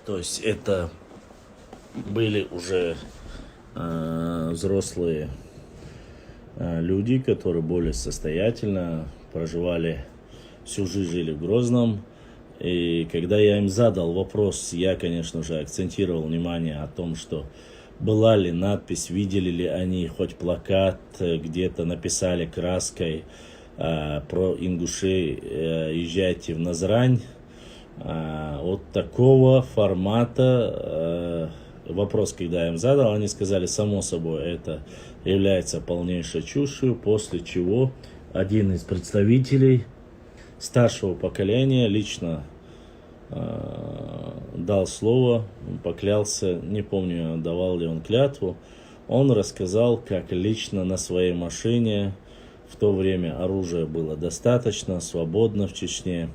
Speaker 1: То есть это были уже взрослые люди, которые более состоятельно проживали, всю жизнь жили в Грозном. И когда я им задал вопрос, я, конечно же, акцентировал внимание о том, что была ли надпись, видели ли они хоть плакат, где-то написали краской про ингушей, езжайте в Назрань. Вот такого формата вопрос, когда я им задал, они сказали, само собой, это является полнейшей чушью, после чего один из представителей старшего поколения лично дал слово, поклялся, не помню, давал ли он клятву, он рассказал, как лично на своей машине, в то время оружия было достаточно, свободно в Чечне,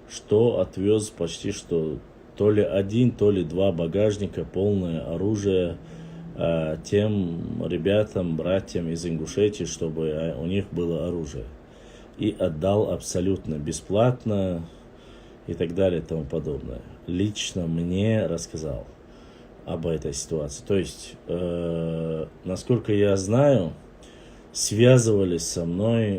Speaker 1: что отвез почти что то ли один, то ли два багажника, полное оружие тем ребятам, братьям из Ингушетии, чтобы у них было оружие. И отдал абсолютно бесплатно и так далее и тому подобное. Лично мне рассказал. об этой ситуации. То есть, насколько я знаю, связывались со мной,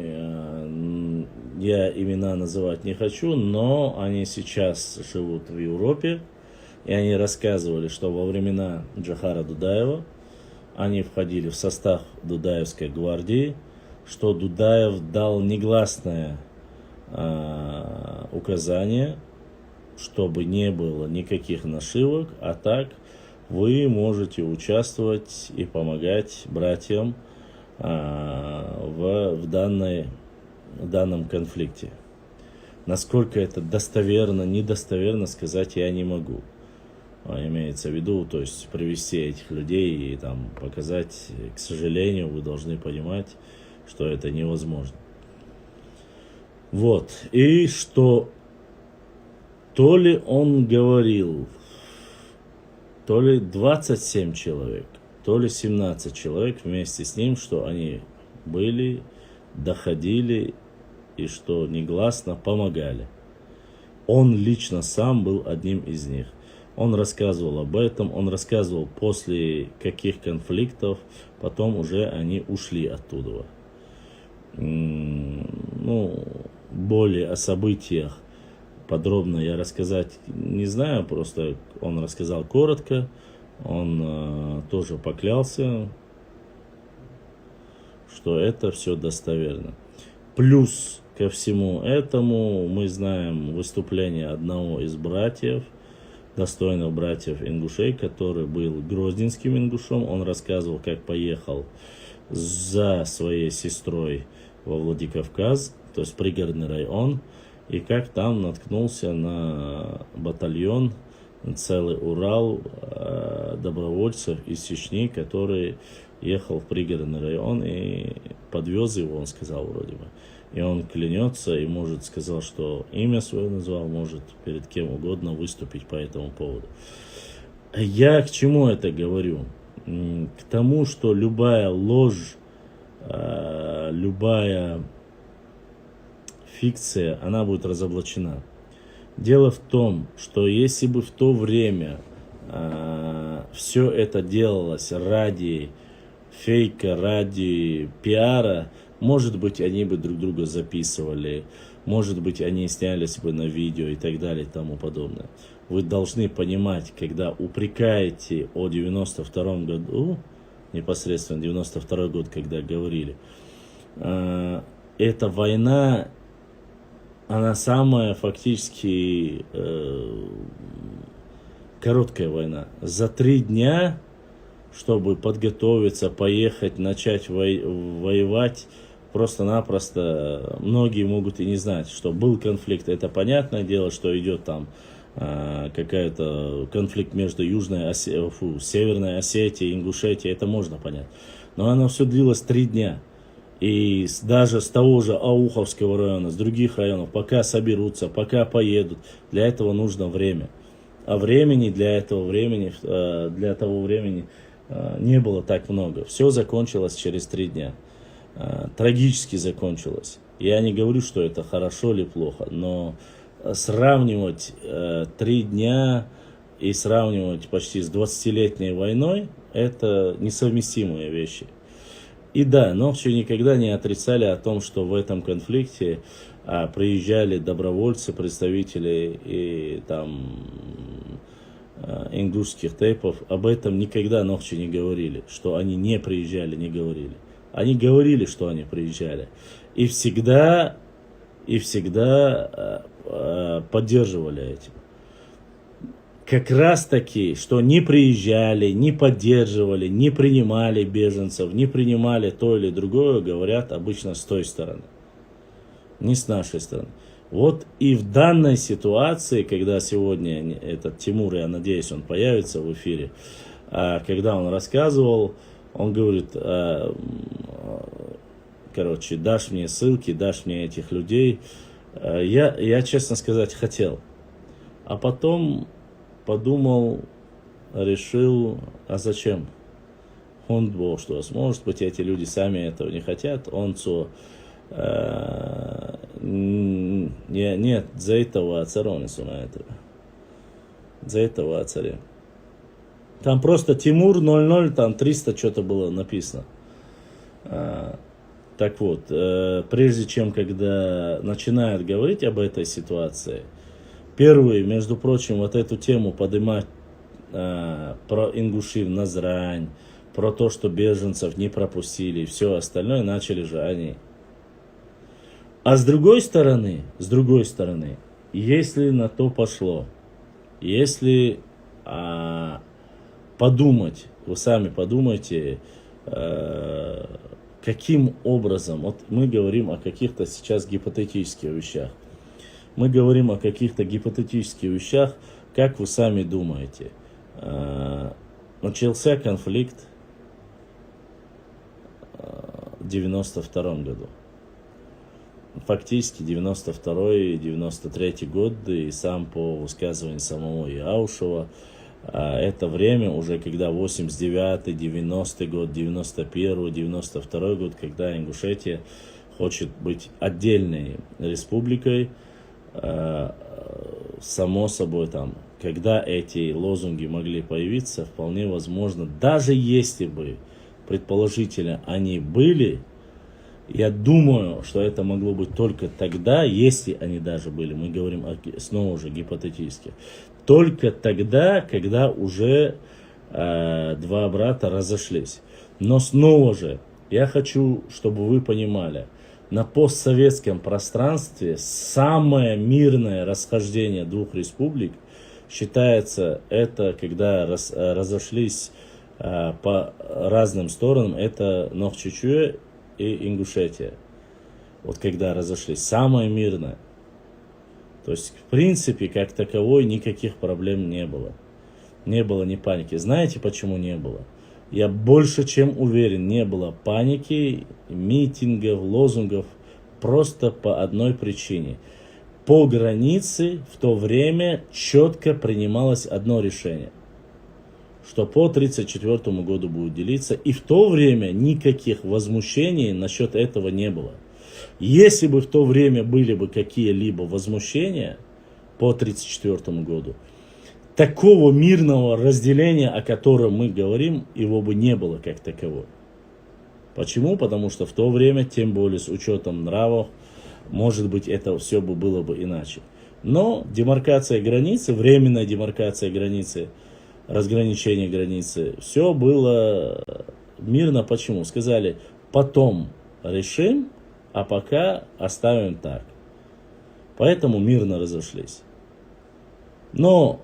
Speaker 1: я имена называть не хочу, но они сейчас живут в Европе, и они рассказывали, что во времена Джохара Дудаева они входили в состав Дудаевской гвардии, что Дудаев дал негласное указание, чтобы не было никаких нашивок, а так вы можете участвовать и помогать братьям в данном конфликте. Насколько это достоверно, недостоверно сказать я не могу. Имеется в виду, то есть привести этих людей и там показать, к сожалению, вы должны понимать, что это невозможно. Вот. И что то ли он говорил, то ли 27 человек, то ли 17 человек вместе с ним, что они были, доходили и что негласно помогали. Он лично сам был одним из них. Он рассказывал об этом, он рассказывал после каких конфликтов, потом уже они ушли оттуда. Ну, более о событиях подробно я рассказать не знаю, просто он рассказал коротко, он тоже поклялся, что это все достоверно. Плюс ко всему этому мы знаем выступление одного из братьев, достойных братьев ингушей, который был грозненским ингушом. Он рассказывал, как поехал за своей сестрой во Владикавказ, то есть пригородный район, и как там наткнулся на батальон, целый Урал добровольцев из Чечни, который ехал в пригородный район и подвез его, он сказал вроде бы. И он клянется и может, сказал, что имя свое назвал, может перед кем угодно выступить по этому поводу. Я к чему это говорю? К тому, что любая ложь, любая фикция, она будет разоблачена. Дело в том, что если бы в то время все это делалось ради фейка, ради пиара, может быть, они бы друг друга записывали, может быть, они снялись бы на видео и так далее и тому подобное. Вы должны понимать, когда упрекаете о 92-м году, непосредственно 92-й год, когда говорили, эта война, она самая фактически короткая война. За 3 дня, чтобы подготовиться, поехать, начать воевать, просто-напросто многие могут и не знать, что был конфликт. Это понятное дело, что идет там какая-то конфликт между Северной Осетией, Ингушетией, это можно понять. Но оно все длилось 3 дня. И даже с того же Ауховского района, с других районов, пока соберутся, пока поедут, для этого нужно время. А времени для того времени не было так много. Все закончилось через 3 дня. Трагически закончилось. Я не говорю, что это хорошо или плохо, но сравнивать 3 дня и сравнивать почти с 20-летней войной, это несовместимые вещи. И да, Нохчи никогда не отрицали о том, что в этом конфликте приезжали добровольцы, представители и там ингушских тейпов. Об этом никогда Нохчи не говорили, что они не приезжали, не говорили. Они говорили, что они приезжали. И всегда поддерживали этим. Как раз таки, что не приезжали, не поддерживали, не принимали беженцев, не принимали то или другое, говорят обычно с той стороны, не с нашей стороны. Вот и в данной ситуации, когда сегодня этот Тимур, я надеюсь, он появится в эфире, когда он рассказывал, он говорит, короче, дашь мне ссылки, дашь мне этих людей. Я, честно сказать, хотел. А потом подумал, решил, а зачем? Он был, что может быть, эти люди сами этого не хотят. Он нет, за этого царони на это. За этого царя. Там просто Тимур 00, там 300 что-то было написано. Так вот, прежде чем, когда начинают говорить об этой ситуации, первые, между прочим, вот эту тему поднимать про ингуши в Назрань, про то, что беженцев не пропустили, и все остальное начали же они. А с другой стороны, если на то пошло, если подумать, вы сами подумайте, каким образом, вот мы говорим о каких-то сейчас гипотетических вещах, как вы сами думаете, начался конфликт в 92 году. Фактически 92-93 годы, и сам по высказыванию самого Яушева, это время уже, когда 89-й, 90-й год, 91-й, 92-й год, когда Ингушетия хочет быть отдельной республикой, само собой там, когда эти лозунги могли появиться, вполне возможно, даже если бы, предположительно, они были, я думаю, что это могло быть только тогда, если они даже были, мы говорим снова же гипотетически, только тогда, когда уже два брата разошлись. Но снова же, я хочу, чтобы вы понимали, на постсоветском пространстве самое мирное расхождение двух республик считается, это когда разошлись по разным сторонам, это Нохчичуе и Ингушетия. Вот когда разошлись, самое мирное. То есть, в принципе, как таковой, никаких проблем не было. Не было ни паники. Знаете, почему не было? Я больше чем уверен, не было паники, митингов, лозунгов. Просто по одной причине. По границе в то время четко принималось одно решение. Что по 1934 году будет делиться. И в то время никаких возмущений насчет этого не было. Если бы в то время были бы какие-либо возмущения по 1934 году, такого мирного разделения, о котором мы говорим, его бы не было как такового. Почему? Потому что в то время, тем более с учетом нравов, может быть, это все бы было бы иначе. Но демаркация границы, временная демаркация границы, разграничение границы, все было мирно. Почему? Сказали, потом решим, а пока оставим так. Поэтому мирно разошлись. Но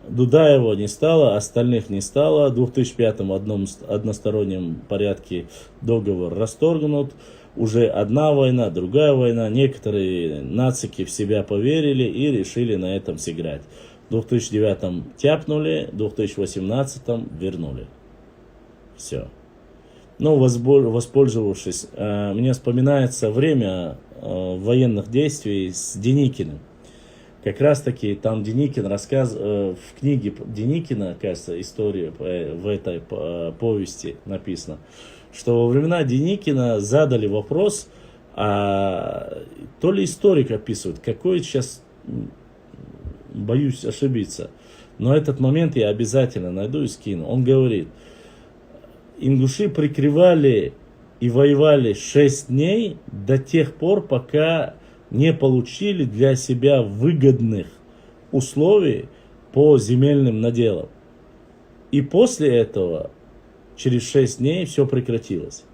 Speaker 1: Дудаева не стало, остальных не стало. В 2005 в одностороннем порядке договор расторгнут. Уже одна война, другая война. Некоторые нацики в себя поверили и решили на этом сыграть. В 2009 тяпнули, в 2018 вернули. Все. Но воспользовавшись, мне вспоминается время военных действий с Деникиным. Как раз таки там Деникин в книге Деникина, кажется, история в этой повести написана, что во времена Деникина задали вопрос, то ли историк описывает, какой сейчас, боюсь ошибиться, но этот момент я обязательно найду и скину. Он говорит, ингуши прикрывали и воевали 6 дней до тех пор, пока не получили для себя выгодных условий по земельным наделам. И после этого, через 6 дней, все прекратилось.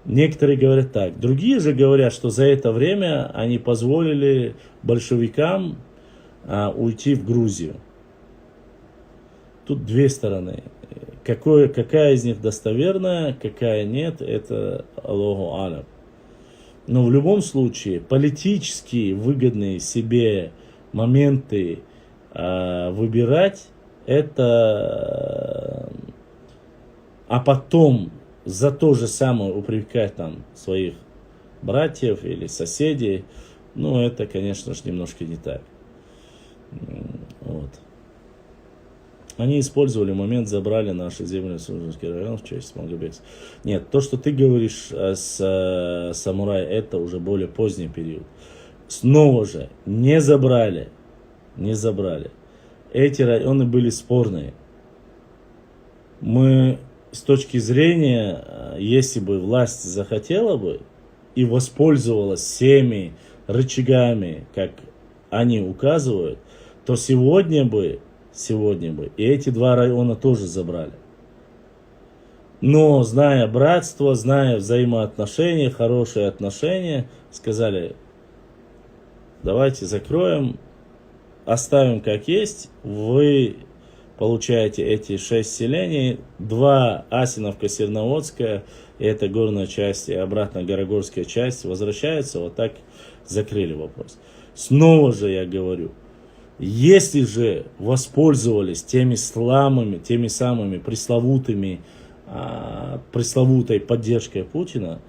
Speaker 1: Некоторые говорят так. Другие же говорят, что за это время они позволили большевикам уйти в Грузию. Тут две стороны. Какая из них достоверная, какая нет, это Аллаху алям. Но в любом случае, политически выгодные себе моменты выбирать, это, а потом за то же самое упрекать там своих братьев или соседей, ну это, конечно же, немножко не так. Вот. Они использовали момент, забрали наши земли в Суджинский район в честь Малгобекса. Нет, то, что ты говоришь с самурай, это уже более поздний период. Снова же, не забрали. Эти районы были спорные. Мы с точки зрения, если бы власть захотела бы и воспользовалась всеми рычагами, как они указывают, то сегодня бы и эти два района тоже забрали. Но зная братство, зная взаимоотношения, хорошие отношения, сказали, давайте закроем, оставим как есть, вы получаете эти 6 селений, 2 Асиновка, Серноводская, это горная часть и обратно Горогорская часть возвращаются, вот так закрыли вопрос. Снова же я говорю, если же воспользовались теми самыми пресловутой поддержкой Путина,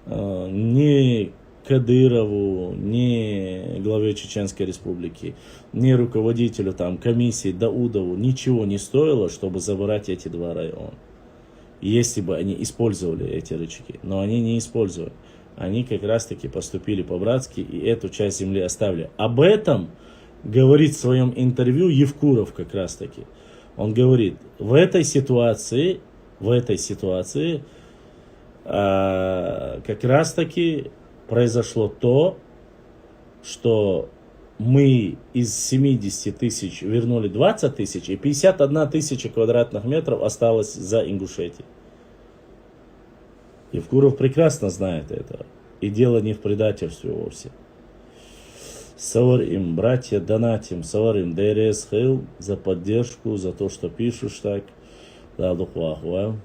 Speaker 1: ни Кадырову, ни главе Чеченской Республики, ни руководителю там комиссии Даудову ничего не стоило, чтобы забрать эти два района. Если бы они использовали эти рычаги. Но они не использовали. Они как раз таки поступили по-братски и эту часть земли оставили. Об этом говорит в своем интервью Евкуров как раз таки. Он говорит, в этой ситуации как раз таки произошло то, что мы из 70 тысяч вернули 20 тысяч, и 51 тысяча квадратных метров осталось за Ингушетией. Евкуров прекрасно знает это. И дело не в предательстве вовсе. Саварим, братья, донатим, Саварим, ДРС Хейл за поддержку, за то, что пишешь так. Да, духуахуа.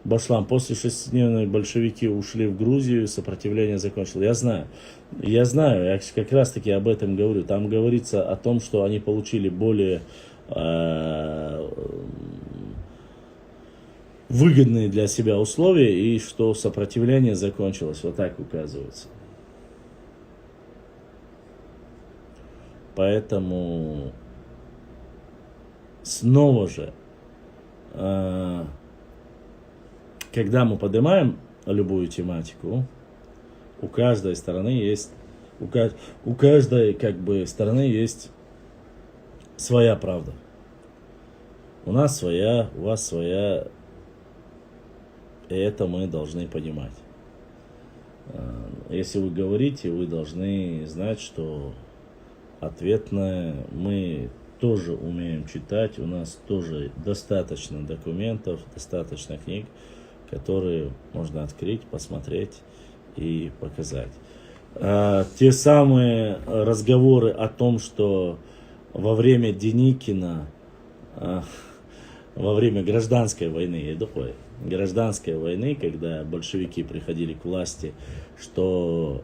Speaker 1: Башлам, после 6-дневной большевики ушли в Грузию, сопротивление закончилось. Я знаю, я как раз таки об этом говорю. Там говорится о том, что они получили более выгодные для себя условия и что сопротивление закончилось. Вот так указывается. Поэтому снова же, когда мы поднимаем любую тематику, у каждой стороны есть, у каждой как бы стороны есть своя правда. У нас своя, у вас своя, и это мы должны понимать. Если вы говорите, вы должны знать, что ответное мы тоже умеем читать, у нас тоже достаточно документов, достаточно книг, которые можно открыть, посмотреть и показать. Те самые разговоры о том, что во время Деникина, во время гражданской войны, гражданской войны, когда большевики приходили к власти, что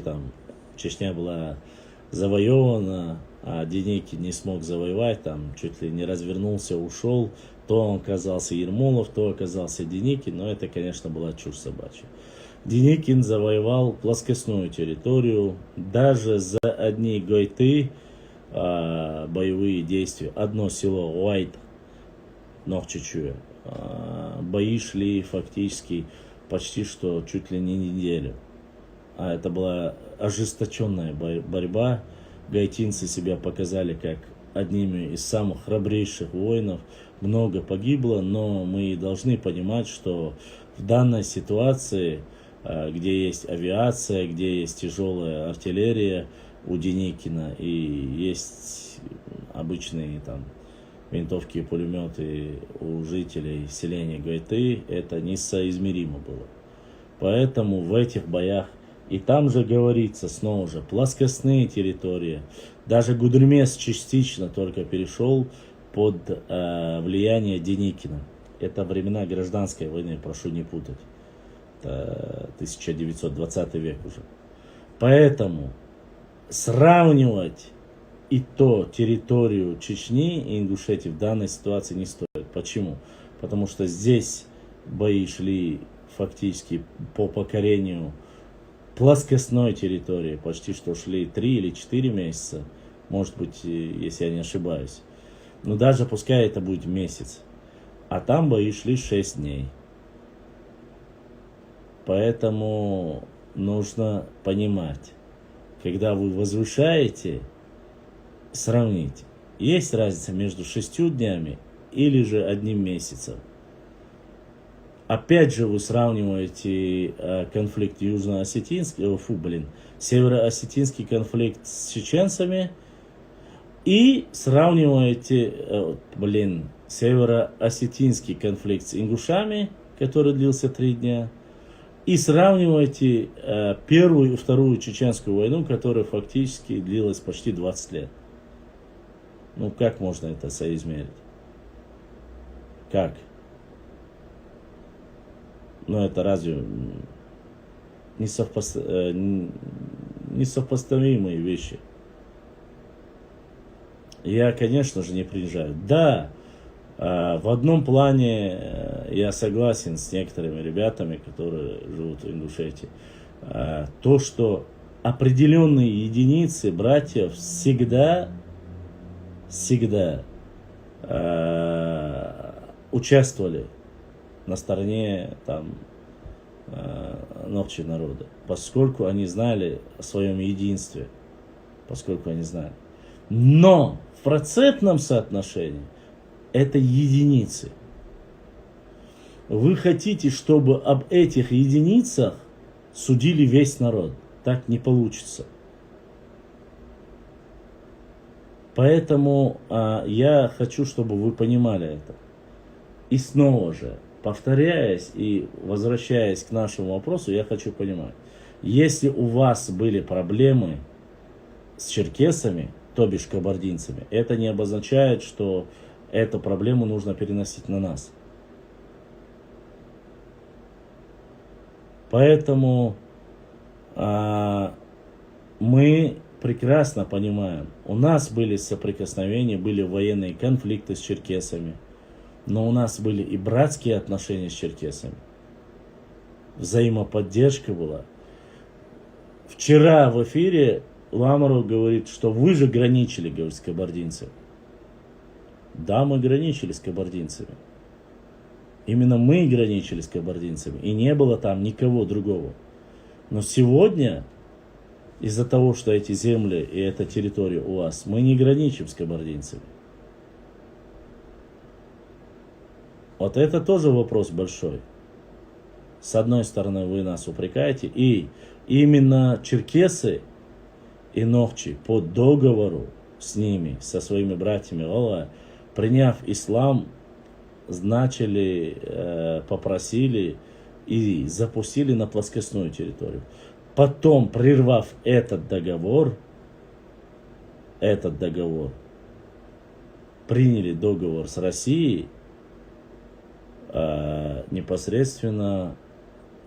Speaker 1: там Чечня была завоевана, а Деникин не смог завоевать, там чуть ли не развернулся, ушел, то он оказался Ермолов, то оказался Деникин, но это, конечно, была чушь собачья. Деникин завоевал плоскостную территорию, даже за одни гойты, боевые действия, одно село Уайт, Нохчичуя, бои шли фактически почти что чуть ли не неделю. А это была ожесточенная борьба. Гайтинцы себя показали как одними из самых храбрейших воинов. Много погибло, но мы должны понимать, что в данной ситуации, где есть авиация, где есть тяжелая артиллерия у Деникина и есть обычные там винтовки и пулеметы у жителей селения Гайты, это несоизмеримо было. Поэтому в этих боях, и там же говорится снова же, плоскостные территории, даже Гудермес частично только перешел под влияние Деникина. Это времена гражданской войны, прошу не путать. Это 1920 век уже. Поэтому сравнивать и то территорию Чечни и Ингушетии в данной ситуации не стоит. Почему? Потому что здесь бои шли фактически по покорению плоскостной территории. Почти что шли 3 или 4 месяца. Может быть, если я не ошибаюсь. Но даже пускай это будет месяц. А там бои шли 6 дней. Поэтому нужно понимать, когда вы возвышаете, сравнить. Есть разница между 6 днями или же 1 месяцем. Опять же вы сравниваете конфликт южно-осетинский, северо-осетинский конфликт с чеченцами и сравниваете, северо-осетинский конфликт с ингушами, который длился 3 дня, и сравниваете Первую и Вторую Чеченскую войну, которая фактически длилась почти 20 лет. Ну, как можно это соизмерить? Как? Ну, это разве несопоставимые вещи? Я, конечно же, не принижаю. Да, в одном плане я согласен с некоторыми ребятами, которые живут в Ингушетии. То, что определенные единицы братьев всегда участвовали на стороне Нохчи народа, поскольку они знали о своем единстве, Но в процентном соотношении это единицы. Вы хотите, чтобы об этих единицах судили весь народ? Так не получится. Поэтому я хочу, чтобы вы понимали это. И снова же, повторяясь и возвращаясь к нашему вопросу, я хочу понимать, если у вас были проблемы с черкесами, то бишь кабардинцами, это не обозначает, что эту проблему нужно переносить на нас. Поэтому мы прекрасно понимаем, у нас были соприкосновения, были военные конфликты с черкесами, но у нас были и братские отношения с черкесами. Взаимоподдержка была. Вчера в эфире Ламаров говорит, что вы же граничили, говорит, с кабардинцами. Да, мы граничили с кабардинцами. Именно мы граничили с кабардинцами. И не было там никого другого. Но сегодня, из-за того, что эти земли и эта территория у вас, мы не граничим с кабардинцами. Вот это тоже вопрос большой. С одной стороны, вы нас упрекаете, и именно черкесы и нохчи по договору с ними, со своими братьями Аллах, приняв ислам, попросили и запустили на плоскостную территорию. Потом, прервав этот договор, приняли договор с Россией, непосредственно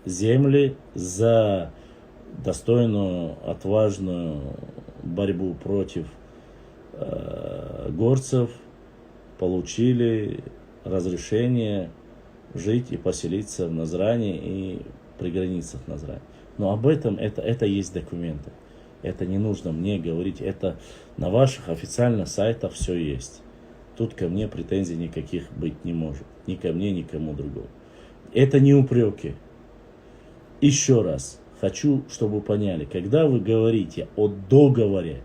Speaker 1: земли за достойную, отважную борьбу против горцев, получили разрешение жить и поселиться в Назране и при границах Назрани. Но об этом это есть документы. Это не нужно мне говорить. Это на ваших официальных сайтах все есть. Тут ко мне претензий никаких быть не может. Ни ко мне, ни к кому другому. Это не упреки. Еще раз хочу, чтобы вы поняли. Когда вы говорите о договоре,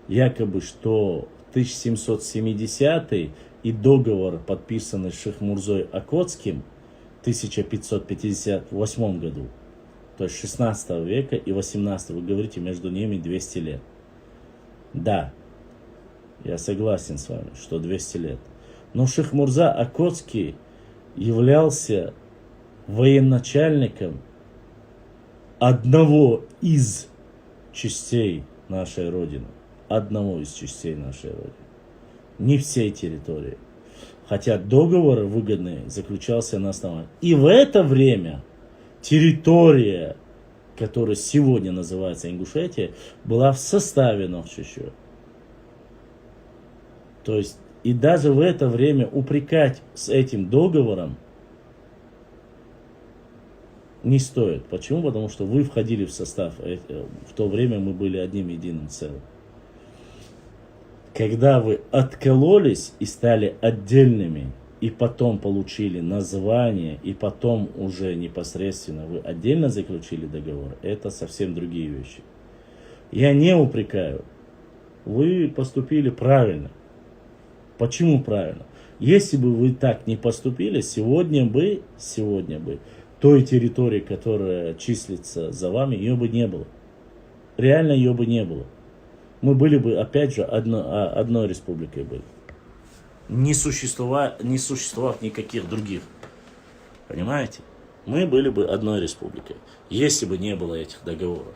Speaker 1: якобы что 1770 и договор, подписанный Шихмурзой Окотским в 1558 году, то есть 16 века и 18, вы говорите, между ними 200 лет. Да, я согласен с вами, что 200 лет. Но Шихмурза Окотский являлся военачальником одного из частей нашей Родины. Не всей территории. Хотя договор выгодный заключался на основании. И в это время территория, которая сегодня называется Ингушетия, была в составе Нохчичева. То есть, и даже в это время упрекать с этим договором не стоит. Почему? Потому что вы входили в состав. В то время мы были одним единым целым. Когда вы откололись и стали отдельными, и потом получили название, и потом уже непосредственно вы отдельно заключили договор, это совсем другие вещи. Я не упрекаю. Вы поступили правильно. Почему правильно? Если бы вы так не поступили, сегодня бы той территории, которая числится за вами, ее бы не было. Реально ее бы не было. Мы были бы, опять же, одной республикой были. Не существовав никаких других. Понимаете? Мы были бы одной республикой, если бы не было этих договоров.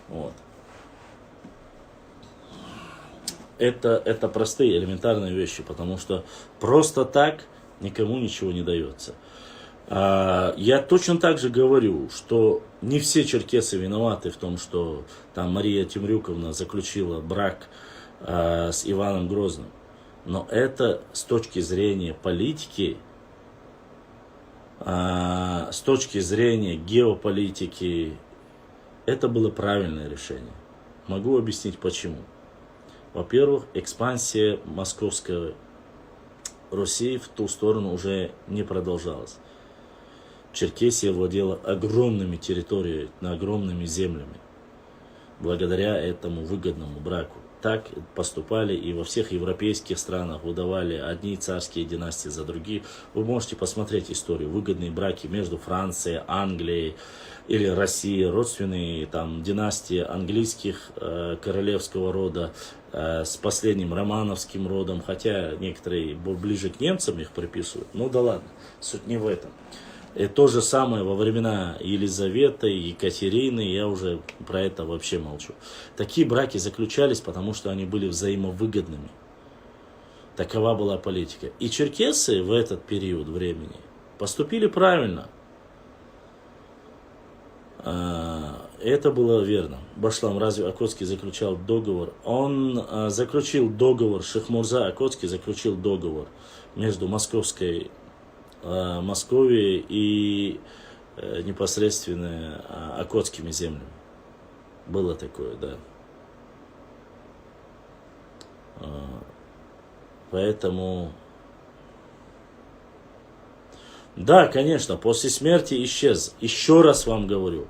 Speaker 1: Вот. Это простые, элементарные вещи, потому что просто так никому ничего не дается. Я точно так же говорю, что не все черкесы виноваты в том, что там Мария Темрюковна заключила брак с Иваном Грозным. Но это с точки зрения политики, с точки зрения геополитики, это было правильное решение. Могу объяснить почему. Во-первых, экспансия московской Руси в ту сторону уже не продолжалась. Черкесия владела огромными территориями, огромными землями, благодаря этому выгодному браку. Так поступали и во всех европейских странах, выдавали одни царские династии за другие. Вы можете посмотреть историю, выгодные браки между Францией, Англией или Россией, родственные там династии английских королевского рода с последним романовским родом, хотя некоторые ближе к немцам их приписывают. Ну да ладно, суть не в этом. И то же самое во времена Елизаветы, Екатерины, я уже про это вообще молчу. Такие браки заключались, потому что они были взаимовыгодными. Такова была политика. И черкесы в этот период времени поступили правильно. Это было верно. Башлам, разве Окотский заключал договор? Он заключил договор, Шахмурза Окотский заключил договор между Московией и непосредственно Окотскими землями. Было такое, да. Поэтому... Да, конечно, после смерти исчез. Еще раз вам говорю.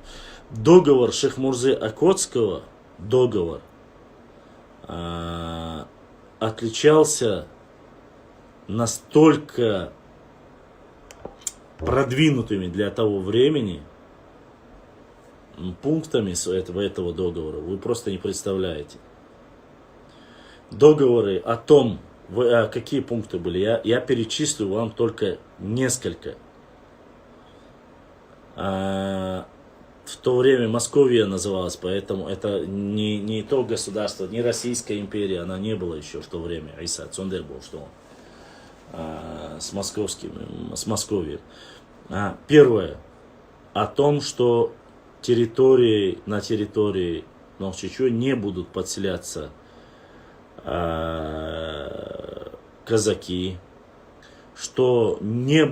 Speaker 1: Договор Шахмурзы Окотского, отличался настолько продвинутыми для того времени пунктами этого договора, вы просто не представляете. Договоры о том, какие пункты были, я перечислю вам только несколько. В то время Московия называлась, поэтому это не то государство, не Российская империя, она не была еще в то время. Айса Цондер был, что он с Московией. Первое. О том, что на территории Новчичу не будут подселяться казаки, что не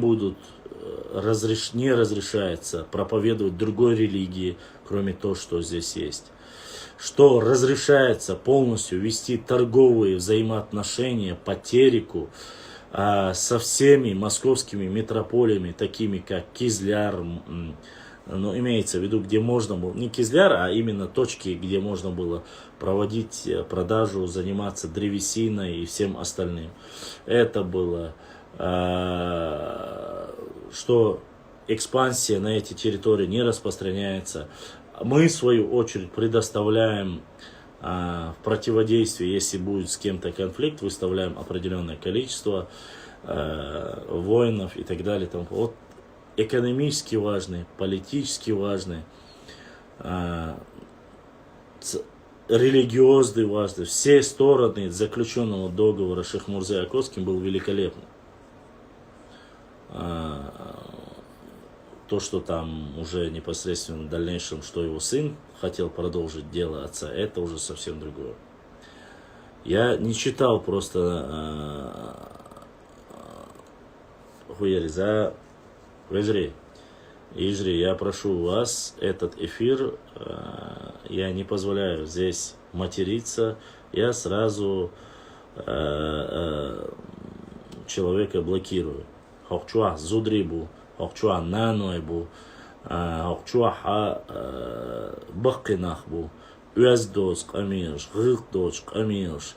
Speaker 1: разрешается проповедовать другой религии, кроме того, что здесь есть. Что разрешается полностью вести торговые взаимоотношения по Тереку со всеми московскими метрополиями, такими как Кизляр, ну, имеется в виду, где можно было, не Кизляр, а именно точки, где можно было проводить продажу, заниматься древесиной и всем остальным. Это было, что экспансия на эти территории не распространяется. Мы, в свою очередь, предоставляем в противодействии, если будет с кем-то конфликт, выставляем определенное количество воинов и так далее. Вот экономически важные, политически важные, религиозные важные. Все стороны заключенного договора Шахмурзы Окотским был великолепный. То, что там уже непосредственно в дальнейшем, что его сын хотел продолжить дело отца, это уже совсем другое. Я не читал просто Хуяриза Вежри. Ижри, я прошу вас, этот эфир, я не позволяю здесь материться, я сразу человека блокирую. Хохчуах зудрибу, хохчуах нануэбу, хохчуах бахкинахбу, уяздоч камирш, гылдоч камирш,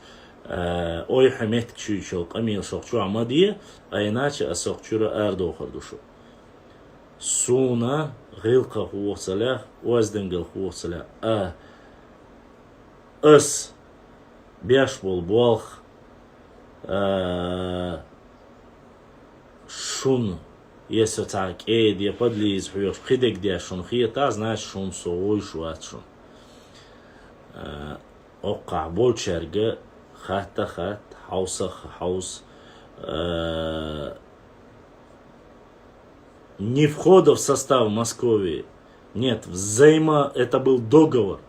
Speaker 1: ой хамет кчучел камил шокчу амадия, а иначе асокчура ардохар душу. Суна гилка хуосалях, уазденгел хуосалях, ас бяшбол буалх шун если так я подлиз хуёш хидек дя шун хията значит шун соой шуат шун оқа болчерге хата хат хауса хаус не входа в состав Москвы, нет, это был договор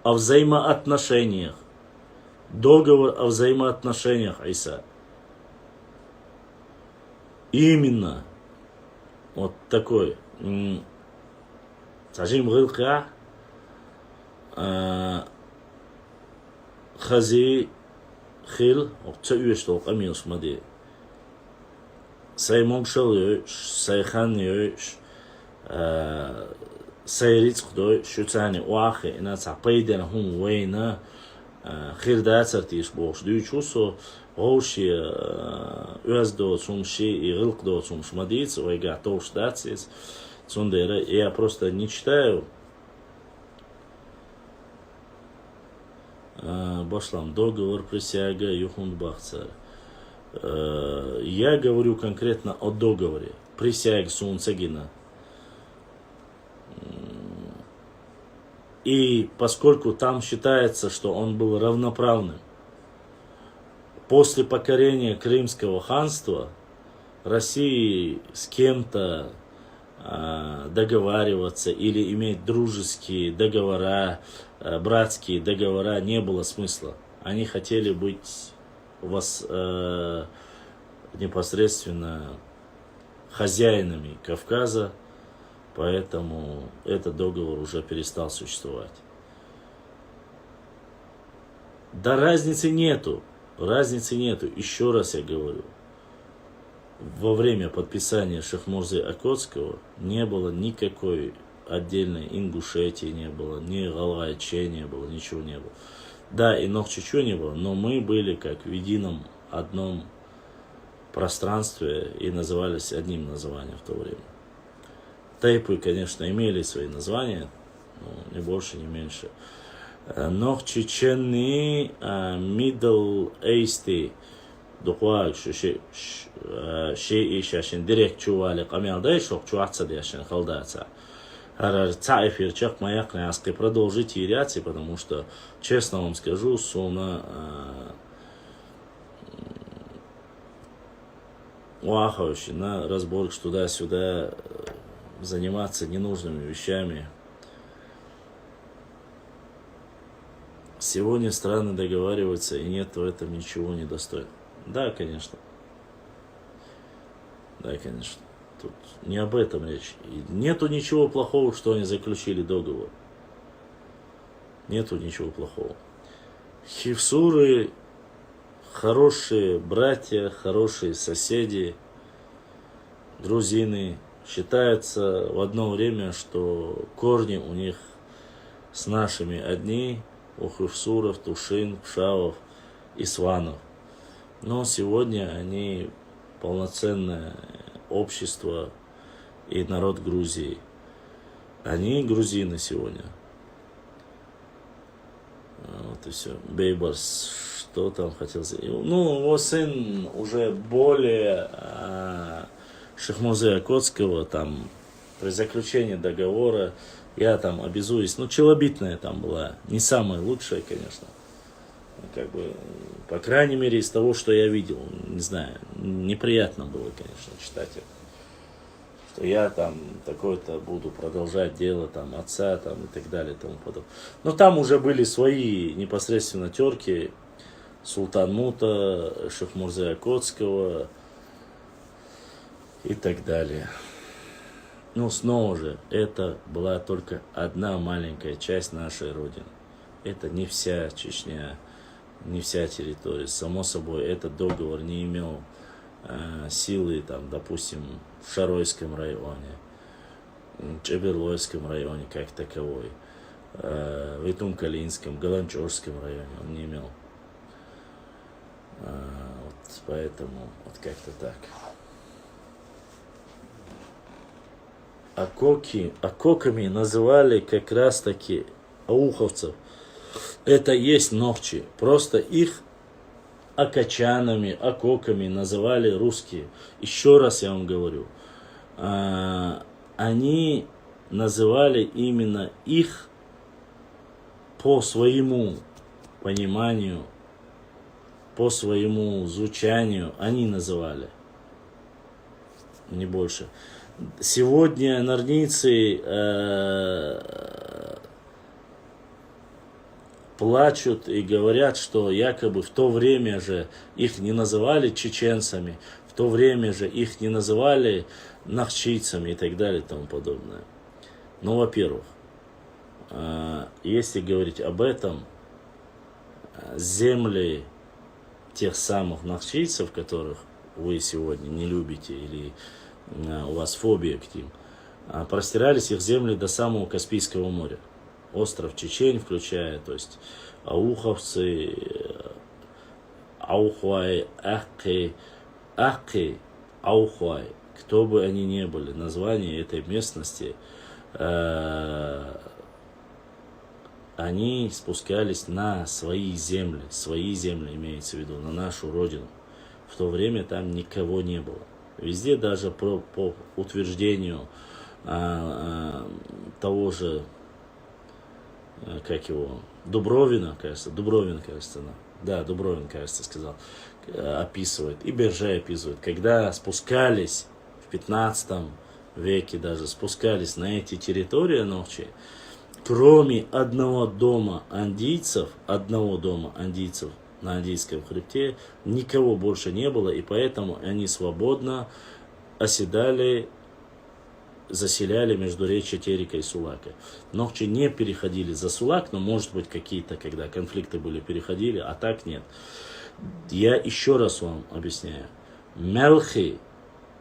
Speaker 1: о взаимоотношениях. Договор о взаимоотношениях, Иса. Именно вот такой. Сажим гылка хази хил октюэштол камилс мади. Саймоншал сайхан сайриц худой шутани уахи ина цапайден хун вейна хирдацартиш бош дючусо гоши уаздо сумши и гылкдо сумшмадиц ойга тоушдацис цундера. Я просто не читаю. Башлам договор присяга юхунбахцар. Я говорю конкретно о договоре. Присяг Сунцегина. И поскольку там считается, что он был равноправным, после покорения Крымского ханства России с кем-то договариваться или иметь дружеские договора, братские договора не было смысла. Они хотели быть непосредственно хозяинами Кавказа, поэтому этот договор уже перестал существовать. Да разницы нету, еще раз я говорю. Во время подписания Шахмурзы Окотского не было никакой отдельной Ингушетии, не было, ни Галайче не было, ничего не было. Да, и Нохчичу не было, но мы были как в едином одном пространстве и назывались одним названием в то время. Тайпы, конечно, имели свои названия, но не больше, не меньше. Нохчиченный Middle East духуаг ши и шашин директ чували камелдай шок чуатса дяшин халдаца. Эфир чак маяк няски продолжить иряци, потому что, честно вам скажу, суна уахающий на разбор туда-сюда заниматься ненужными вещами. Сегодня страны договариваются, и нет в этом ничего недостойного. Да, конечно. Да, конечно. Тут не об этом речь. И нету ничего плохого, что они заключили договор. Нету ничего плохого. Хивсуры хорошие братья, хорошие соседи, грузины. Считается в одно время, что корни у них с нашими одни, у Хивсуров, Тушин, Пшавов и Сванов. Но сегодня они полноценное общество и народ Грузии. Они грузины сегодня. Вот и все. Бейбарс, что там хотел сказать? Ну, его сын уже более Шахмурзы Окотского, там, при заключении договора, я там обязуюсь. Ну, челобитная там была, не самая лучшая, конечно. Как бы, по крайней мере, из того, что я видел, не знаю, неприятно было, конечно, читать это. Что я там такой-то буду продолжать дело там отца там и так далее и тому подобное. Но там уже были свои непосредственно терки Султанмута, Шахмурзы Окотского и так далее. Но снова же, это была только одна маленькая часть нашей Родины. Это не вся Чечня, не вся территория. Само собой, этот договор не имел силы, там, допустим, в Шаройском районе, Чеберлойском районе как таковой, в Итум-Калинском, Галанчорском районе он не имел. Вот поэтому вот как-то так. Акоками называли как раз таки ауховцев. Это есть ногчи. Просто их акачанами, акоками называли русские. Еще раз я вам говорю. Они называли именно их по своему пониманию, по своему звучанию. Они называли. Не больше. Сегодня норнийцы плачут и говорят, что якобы в то время же их не называли чеченцами, в то время же их не называли нахчийцами и так далее и тому подобное. Но, во-первых, если говорить об этом, земли тех самых нахчийцев, которых вы сегодня не любите или у вас фобия к ним, простирались их земли до самого Каспийского моря. Остров Чечень включая, то есть ауховцы, аухуай, ахки, аухуай, кто бы они ни были, название этой местности, они спускались на свои земли имеется в виду, на нашу родину. В то время там никого не было. Везде даже по утверждению того же, как его, Дубровин, кажется, да, Дубровин, кажется, сказал, описывает, и Бержей описывает, когда спускались в 15 веке даже, спускались на эти территории ночи, кроме одного дома андийцев на Андийском хребте, никого больше не было, и поэтому они свободно оседали, заселяли междуречье Терека и Сулака. Нохчи не переходили за Сулак, но, может быть, какие-то, когда конфликты были, переходили, а так нет. Я еще раз вам объясняю. Мелхи,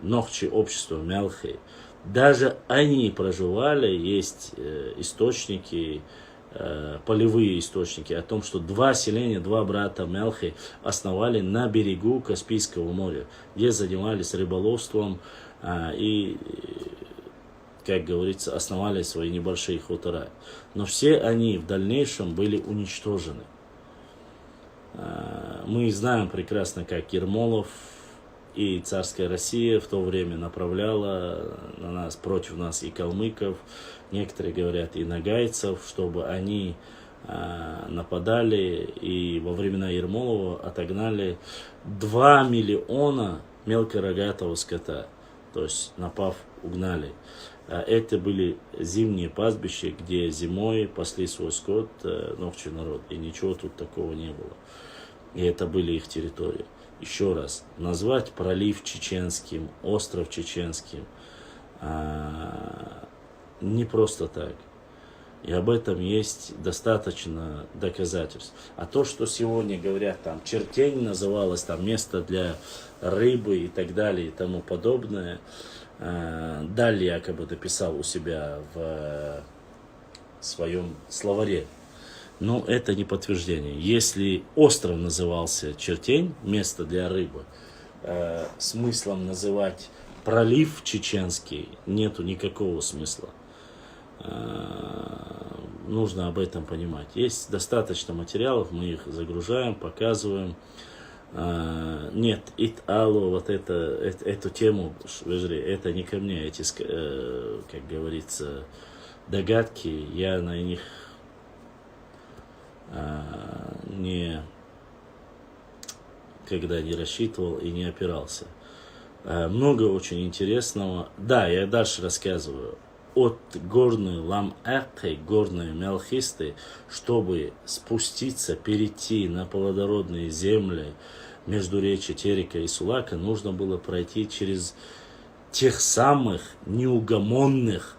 Speaker 1: Нохчи, общество Мелхи, даже они проживали, есть источники, полевые источники о том, что два селения, два брата Мелхи основали на берегу Каспийского моря, где занимались рыболовством и, как говорится, основали свои небольшие хутора. Но все они в дальнейшем были уничтожены. Мы знаем прекрасно, как Ермолов и царская Россия в то время направляла на нас, против нас и калмыков, некоторые говорят и нагайцев, чтобы они нападали и во времена Ермолова отогнали 2 миллиона мелкорогатого скота, то есть напав, угнали. Это были зимние пастбища, где зимой пасли свой скот ногчий народ, и ничего тут такого не было. И это были их территории. Еще раз, назвать пролив чеченским, остров чеченским не просто так. И об этом есть достаточно доказательств. А то, что сегодня говорят, там Чертень называлось, там место для рыбы и так далее и тому подобное, Даль якобы дописал у себя в своем словаре. Но это не подтверждение. Если остров назывался Чертень, место для рыбы, смыслом называть пролив чеченский нету никакого смысла. Нужно об этом понимать. Есть достаточно материалов, мы их загружаем, показываем. Нет, ит-алу, вот эту тему, это не ко мне, эти, как говорится, догадки, я на них никогда не рассчитывал и не опирался. Много очень интересного. Да, я дальше рассказываю. От горной Лам-Экхи, горной Мелхисты, чтобы спуститься, перейти на плодородные земли междуречья Терека и Сулака, нужно было пройти через тех самых неугомонных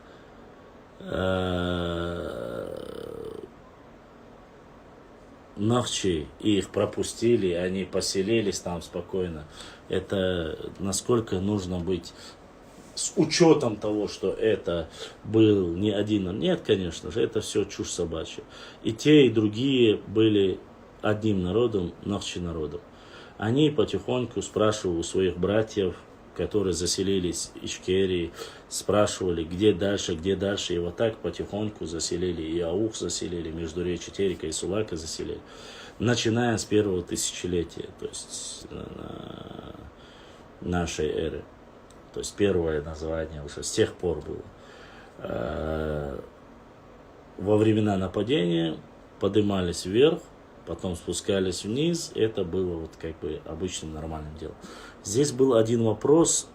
Speaker 1: Нахчи, и их пропустили, они поселились там спокойно. Это насколько нужно быть с учетом того, что это был не один. Нет, конечно же, это все чушь собачья. И те, и другие были одним народом, Нахчи народом. Они потихоньку спрашивали у своих братьев, которые заселились в Ичкерии, спрашивали, где дальше, и вот так потихоньку заселили, и Аух заселили, междуречье Терека и Сулака заселили, начиная с первого тысячелетия, то есть нашей эры. То есть первое название уже с тех пор было. Во времена нападения поднимались вверх, потом спускались вниз. Это было вот как бы обычным нормальным делом. Здесь был один вопрос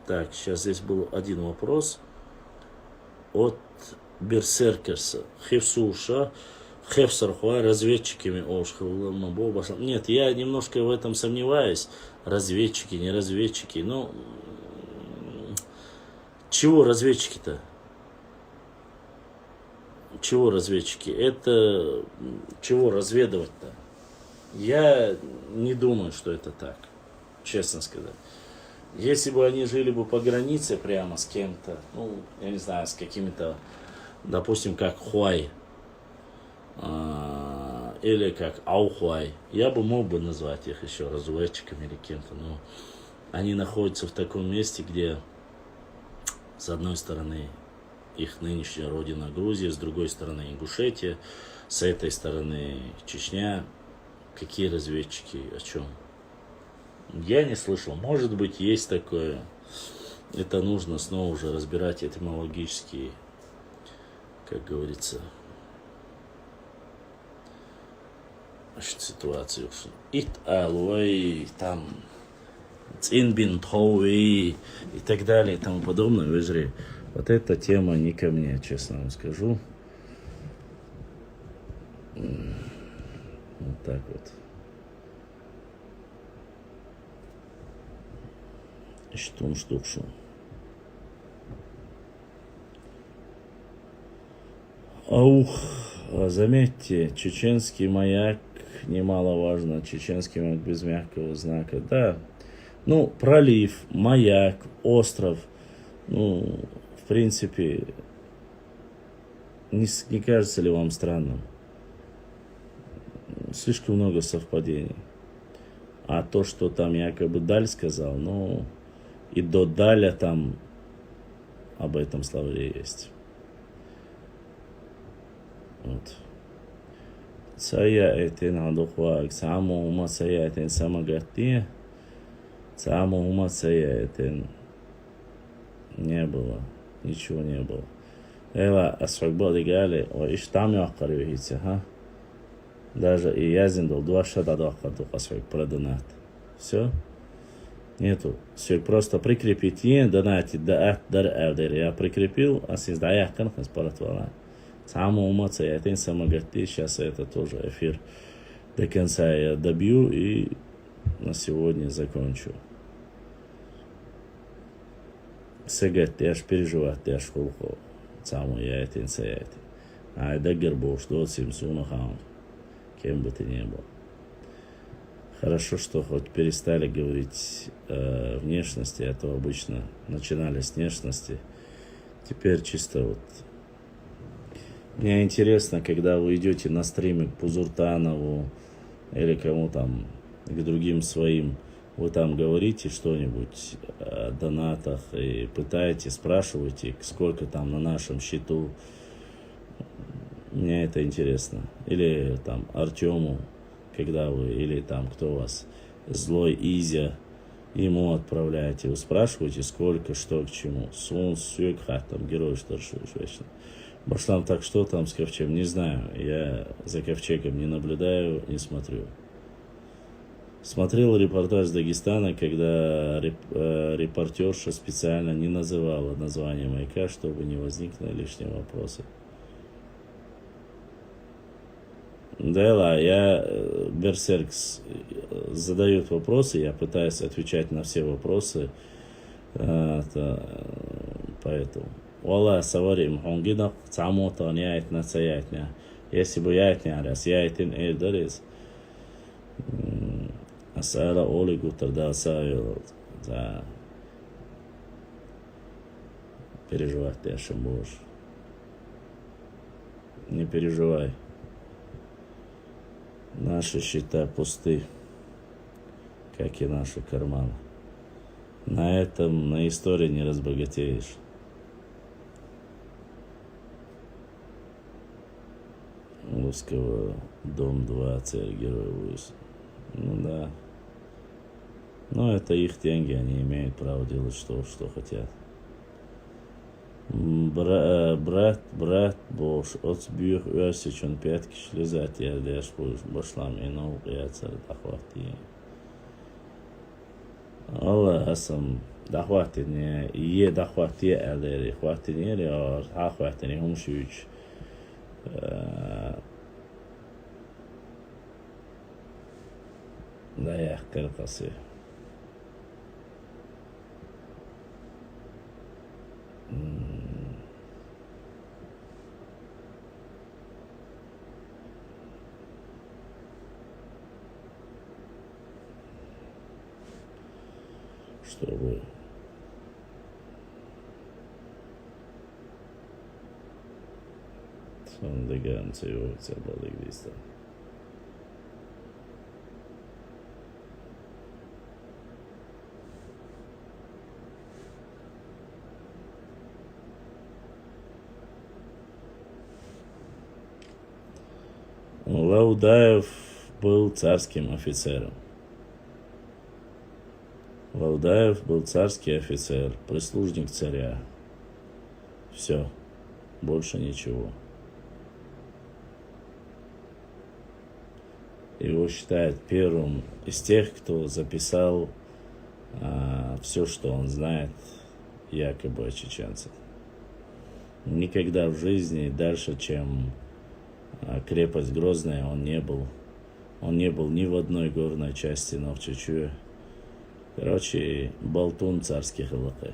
Speaker 1: так, сейчас здесь был один вопрос от Берсеркерса. Хевсуша, Хевсархуа, разведчиками Ошху. Нет, я немножко в этом сомневаюсь. Разведчики, не разведчики. Ну, чего разведчики-то? Чего разведчики? Это чего разведывать-то? Я не думаю, что это так, честно сказать. Если бы они жили бы по границе прямо с кем-то, ну, я не знаю, с какими-то, допустим, как Хуай, или как Аухуай, я бы мог бы назвать их еще разведчиками или кем-то, но они находятся в таком месте, где с одной стороны их нынешняя родина Грузия, с другой стороны Ингушетия, с этой стороны Чечня. Какие разведчики, о чем? Я не слышал. Может быть, есть такое. Это нужно снова уже разбирать этимологически, как говорится, ситуацию. Ит алуэй, там, цинбин тоуэй и так далее и тому подобное. Вы же, вот эта тема не ко мне, честно вам скажу. Вот так вот. Штукшу. Аух, заметьте, чеченский маяк немаловажно. Чеченский маяк без мягкого знака. Да, ну, пролив, маяк, остров. Ну, в принципе, не кажется ли вам странным? Слишком много совпадений. А то, что там якобы Даль сказал, ну, и до Даля там об этом словаре есть. Вот. Саяэтин адухвак, саму ума саяэтин самагатия, саму ума саяэтин. Не было, ничего не было. Эла асфакбоди гали, о иштами акаривихица, ха? Даже и язиндол, два шада дохаду асфак продонат. Все? Нету. Все, просто прикрепить е, донатить, да, я прикрепил, а сиз да яхкан хаспаратвала. Саму ума саяэтин самагатия, сейчас это тоже эфир до конца я добью и на сегодня закончу. Сегать, я ж переживать, я ж хулхо. Саму я этин саяэтин. А дагер был, что от Симсуна хаун. Кем бы ты ни был. Хорошо, что хоть перестали говорить внешности, а то обычно начинали с внешности. Теперь чисто вот. Мне интересно, когда вы идете на стриме к Пузуртанову или кому там, к другим своим, вы там говорите что-нибудь о донатах и пытаетесь, спрашиваете, сколько там на нашем счету. Мне это интересно. Или там Артему, когда вы, или там кто у вас, злой Изя, ему отправляете, вы спрашиваете, сколько, что, к чему. Сун, Сюкха, там герой, что вечно. Башлам, так что там с ковчегом, не знаю. Я за ковчегом не наблюдаю, не смотрю. Смотрел репортаж с Дагестана, когда репортерша специально не называла название маяка, чтобы не возникло лишнего вопроса. Да, я Берсеркс задают вопросы, я пытаюсь отвечать на все вопросы, поэтому. Валла саварим хонгина цамота не айтна саятня. Если бы яйтня раз яйтин эльдарис, асала олигу тогда савил за переживать я шамбуш. Не переживай. Наши счета пусты, как и наши карманы. На этом, на истории не разбогатеешь. Лусково, дом 2, царь герой Луис. Ну да. Но это их деньги, они имеют право делать что хотят. Брат boş ot büyük örs için pet kişili zat yerde yaşmış başlamayın okuyatsa dahvati. Allah asam dahvati ne iyi dahvati eleri dahvati ne ya dahvati ne hum şüç. Da ya kırkası. Чтобы sonunda garanti yoksa balık liste. Лаудаев был царским офицером. Лаудаев был царский офицер, прислужник царя. Все, больше ничего. Его считают первым из тех, кто записал все, что он знает якобы о чеченцах. Никогда в жизни дальше, чем крепость Грозная, он не был. Он не был ни в одной горной части Новчечуя. Короче, болтун царских лакай.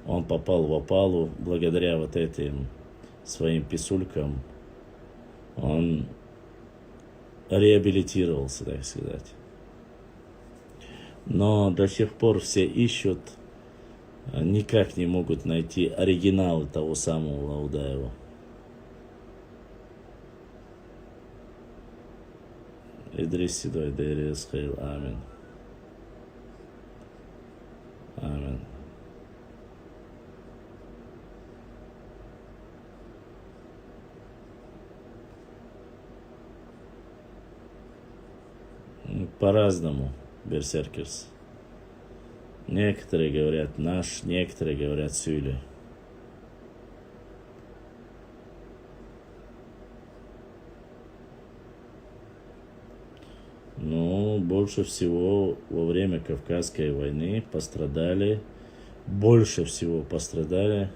Speaker 1: Он попал в опалу благодаря вот этим своим писулькам. Он реабилитировался, так сказать. Но до сих пор все ищут, никак не могут найти оригиналы того самого Лаудаева. Идрис Седой, Дерес Хейл, амин. Амин. По-разному, берсеркерс. Некоторые говорят наш, некоторые говорят Сюли. Но больше всего во время Кавказской войны больше всего пострадали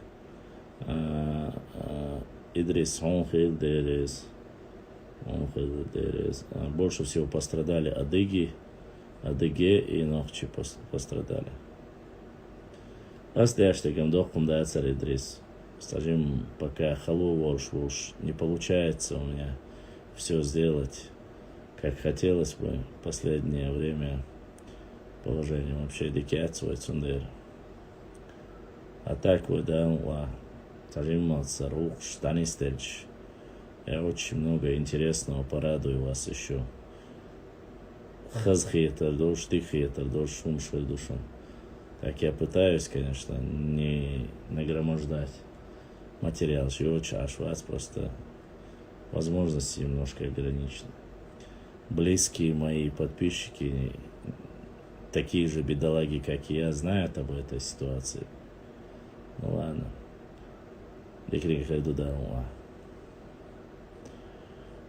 Speaker 1: Идрис Хонхил Дерес. Больше всего пострадали Адыги и Нохчи пострадали. Астяштегам дохкум да царь Идрис. Скажем, пока халу волш не получается у меня все сделать, как хотелось бы в последнее время. Положение вообще дикят свой цундер. А так вот, да, скажем, царух, штанистельч. Я очень много интересного порадую вас еще. Хазхетер, душ, тихетер, душ, шумшель душом. Так я пытаюсь, конечно, не нагромождать материал. Аш вас просто возможности немножко ограничены. Близкие мои подписчики, такие же бедолаги, как и я, знают об этой ситуации. Ну ладно.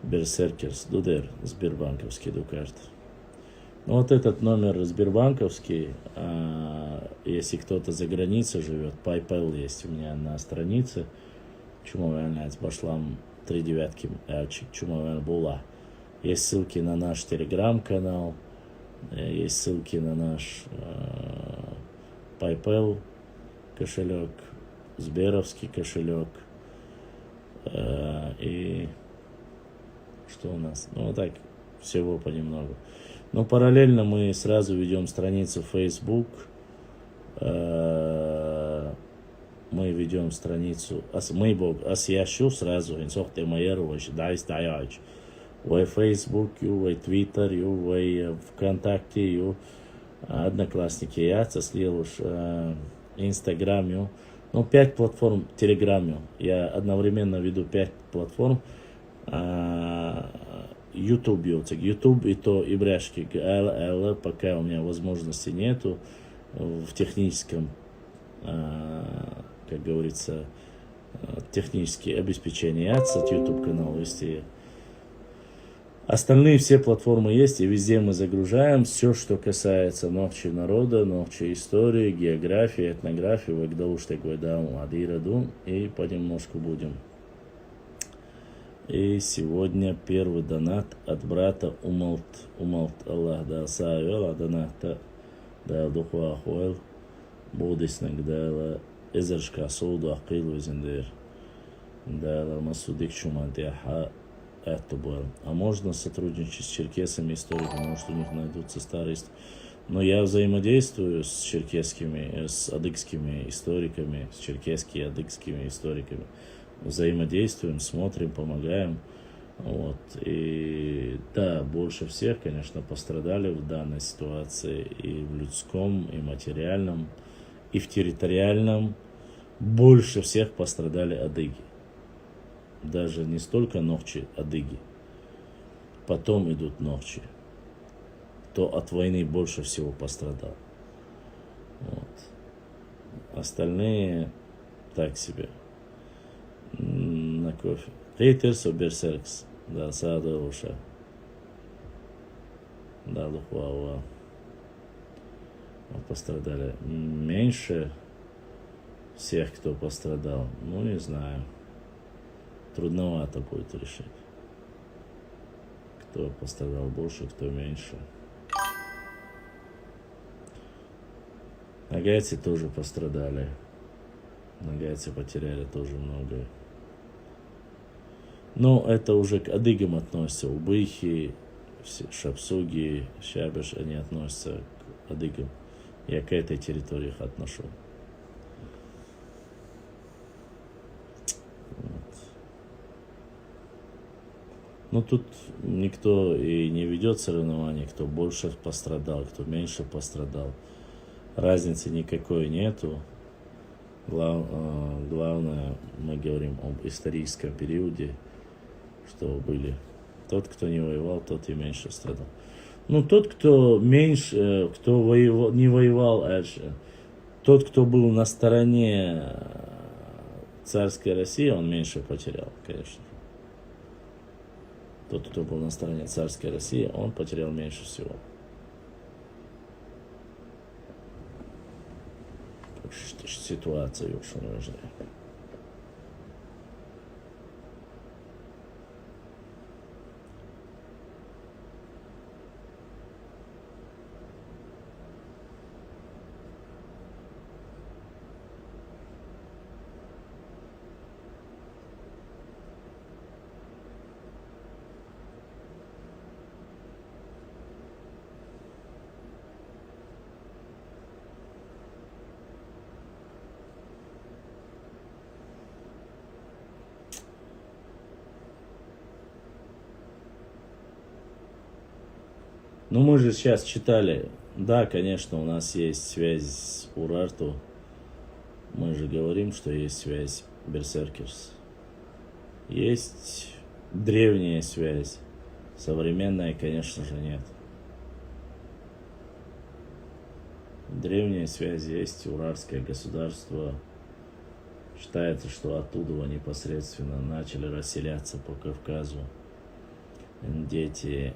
Speaker 1: Берсеркерс, Дудер, Сбербанковский Дукарт. Ну вот этот номер Сбербанковский, если кто-то за границей живет, PayPal есть у меня на странице. Чумовенец Башлам 39 Элчик, Чумовен Була. Есть ссылки на наш телеграм-канал, есть ссылки на наш PayPal кошелек, Сберовский кошелек. И что у нас? Ну вот так, всего понемногу. Но параллельно мы сразу ведем страницу Facebook. мы ведем страницу, мы бог асьяшу сразу, инсох темаерович, дайс даяч. В Facebook, в Twitter, в ВКонтакте, в Одноклассники, я слил уж Инстаграм, ну 5 платформ, Телеграм, я одновременно веду 5 платформ, YouTube, YouTube и то и бряшки, пока у меня возможности нету в техническом, как говорится, технические обеспечения от YouTube канал вести. Остальные все платформы есть, и везде мы загружаем все, что касается ногчи народа, ногчи истории, географии, этнографии, вэгдауштег, вэдаум, адираду, и понемножку будем. И сегодня первый донат от брата Умалт. Аллах да саавел, доната да духва ахуэл, будиснак да эзершка суду ахкил везендер, да масудик чумантяха. Это было. А можно сотрудничать с черкесами, историками, может у них найдутся старые. Но я взаимодействую с черкесскими, с адыгскими историками, с черкесскими и адыгскими историками. Взаимодействуем, смотрим, помогаем. Вот. И да, больше всех, конечно, пострадали в данной ситуации и в людском, и материальном, и в территориальном. Больше всех пострадали адыги. Даже не столько ногчи адыги, потом идут ногчи. Кто от войны больше всего пострадал. Вот. Остальные так себе. На кофе. Рейтерс оберсеркс. Да, сада уша. Да, лухуава. Пострадали меньше всех, кто пострадал. Ну, не знаю. Трудновато будет решить, кто пострадал больше, кто меньше. Нагайцы тоже пострадали. Нагайцы потеряли тоже многое. Но это уже к адыгам относится. Убыхи, шапсуги, шабеш, они относятся к адыгам. Я к этой территории их отношу. Ну, тут никто и не ведет соревнований, кто больше пострадал, кто меньше пострадал. Разницы никакой нету. Главное, мы говорим об историческом периоде, что были. Тот, кто не воевал, тот и меньше страдал. Ну, тот, кто меньше, кто воевал, не воевал, тот, кто был на стороне царской России, он меньше потерял, конечно. Тот, кто был на стороне царской России, он потерял меньше всего. Ситуация очень важная. Ну, мы же сейчас читали, да, конечно, у нас есть связь с Урарту. Мы же говорим, что есть связь Берсеркерс. Есть древняя связь. Современная, конечно же, нет. Древняя связь есть, Уральское государство. Считается, что оттуда непосредственно начали расселяться по Кавказу дети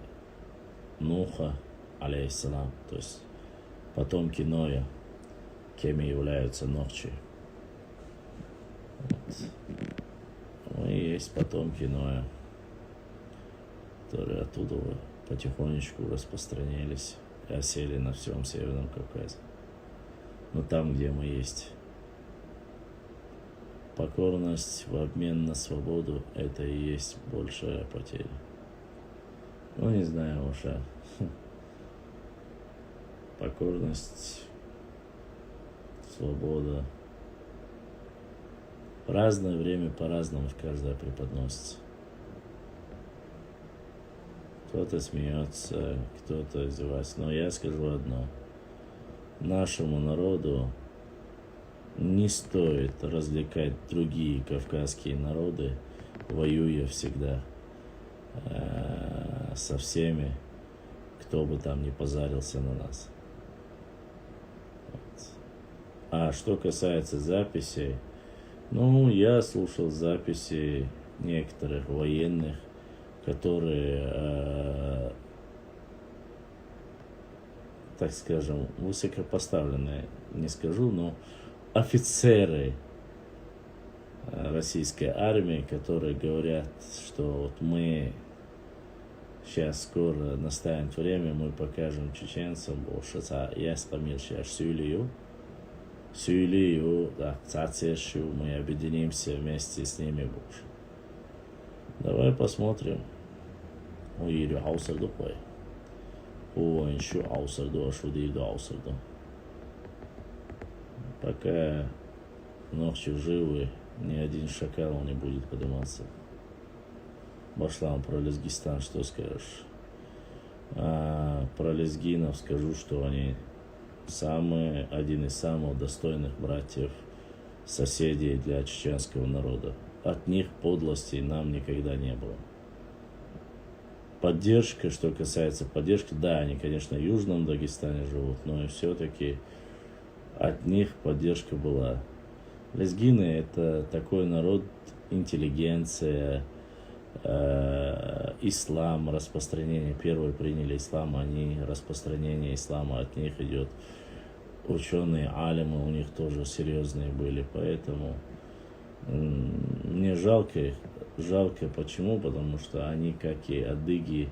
Speaker 1: Нуха, алейхиссалам, то есть потомки Ноя, кем являются ногчи. Вот. Мы есть потомки Ноя, которые оттуда потихонечку распространились и осели на всем Северном Кавказе. Но там, где мы есть. Покорность в обмен на свободу – это и есть большая потеря. Ну, не знаю, уже. Покорность, свобода. В разное время по-разному каждая преподносится. Кто-то смеется, кто-то издевается. Но я скажу одно. Нашему народу не стоит развлекать другие кавказские народы, воюя всегда со всеми, кто бы там ни позарился на нас. Вот. А что касается записей, ну, я слушал записи некоторых военных, которые, так скажем, высокопоставленные, не скажу, но офицеры российской армии, которые говорят, что вот мы сейчас скоро настанет время, мы покажем чеченцам, что я спамил сейчас Сюилию, да, Цацешу, мы объединимся вместе с ними больше. Давай посмотрим. Уйду аусарду кой. Уйшу аусарду, ашудиду аусарду. Пока ночью живы, ни один шакал не будет подниматься. Башлам про Лезгистан что скажешь? Про лезгинов скажу, что они один из самых достойных братьев, соседей для чеченского народа. От них подлостей нам никогда не было. Поддержка, что касается поддержки, да, они, конечно, в Южном Дагестане живут, но и все-таки от них поддержка была. Лезгины — это такой народ, интеллигенция, ислам, распространение. Первые приняли ислам, они, распространение ислама от них идет. Ученые, алимы у них тоже серьезные были, поэтому мне жалко их. Жалко почему? Потому что они, как и адыги,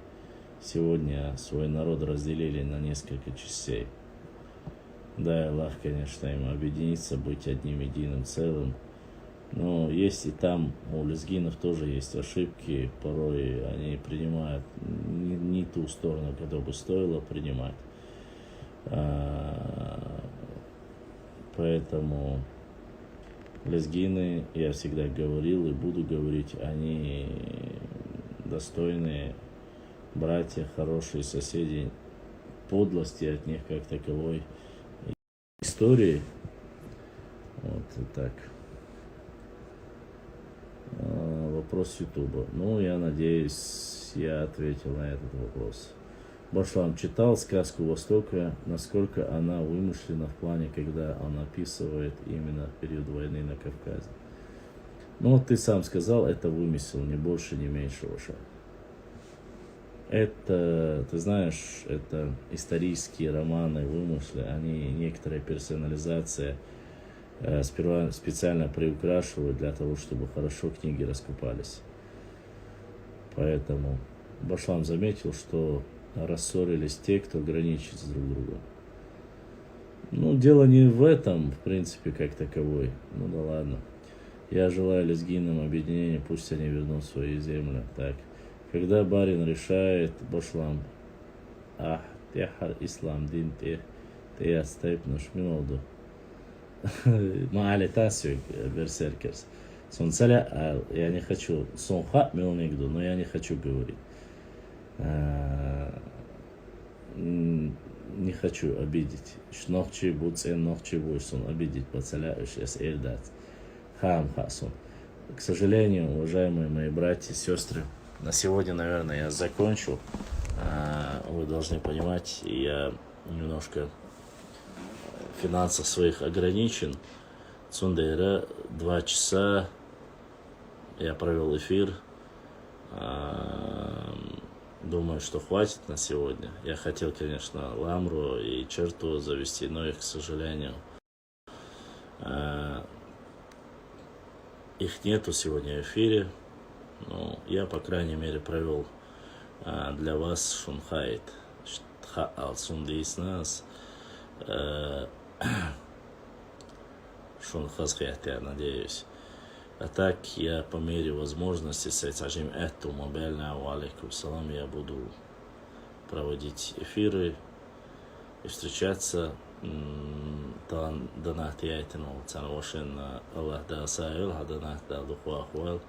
Speaker 1: сегодня свой народ разделили на несколько частей. Да, Аллах, конечно, им объединиться, быть одним единым целым. Но есть и там у лезгинов тоже есть ошибки, порой они принимают не ту сторону, которую бы стоило принимать. Поэтому лезгины, я всегда говорил и буду говорить, они достойные братья, хорошие соседи, подлости от них как таковой истории. Вот и так. Вопрос Ютуба. Ну, я надеюсь, я ответил на этот вопрос. Башлам читал сказку Востока, насколько она вымышлена в плане, когда он описывает именно период войны на Кавказе. Ну, вот ты сам сказал, это вымысел, ни больше, ни меньше, Ваша. Это, ты знаешь, это исторические романы, вымыслы, они некоторая персонализация, сперва специально приукрашивают для того, чтобы хорошо книги раскупались. Поэтому Башлам заметил, что рассорились те, кто граничит с друг другом. Ну, дело не в этом, в принципе, как таковой. Ну да ладно. Я желаю лезгинам объединения, пусть они вернут свои земли. Так, когда барин решает, Башлам, техар ислам дин те отстаip наш минуду. Маали тасюк берсеркерс. Сонцаля, я не хочу, сонха милнигду, но я не хочу говорить. Не хочу обидеть. Шнохчи буцен нохчи буйсон обидеть пацаля эс эльдат. Хам хасон. К сожалению, уважаемые мои братья и сестры, на сегодня, наверное, я закончу. Вы должны понимать, я немножко финансов своих ограничен. Цундейра 2 часа я провел эфир. Думаю, что хватит на сегодня. Я хотел, конечно, Ламру и Черту завести, но их, к сожалению, их нету сегодня в эфире. Ну, я, по крайней мере, провел для вас Шунхайт. Шунхас, я надеюсь. А так я по мере возможности с этим мобильного алейкум салам я буду проводить эфиры и встречаться Donatieten och sen очень Allah да саил, хаданат да духуахуэл.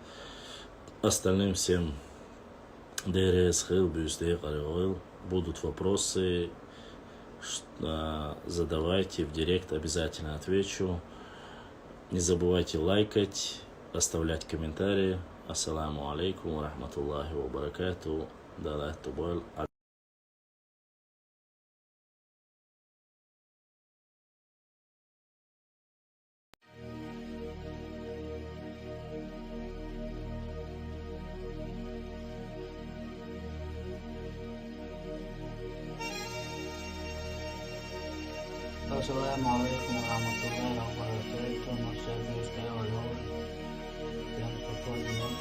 Speaker 1: Остальным всем ДРС Хил, Бюсте, Кариоил. Будут вопросы, задавайте в директ, обязательно отвечу. Не забывайте лайкать, оставлять комментарии. Ассаламу алейкум ва рахматуллахи ва баракату. Далат тубал.
Speaker 2: Assalamu alaikum warahmatullahi wabarakatuh. Masih bisa walau yang sesuai dengan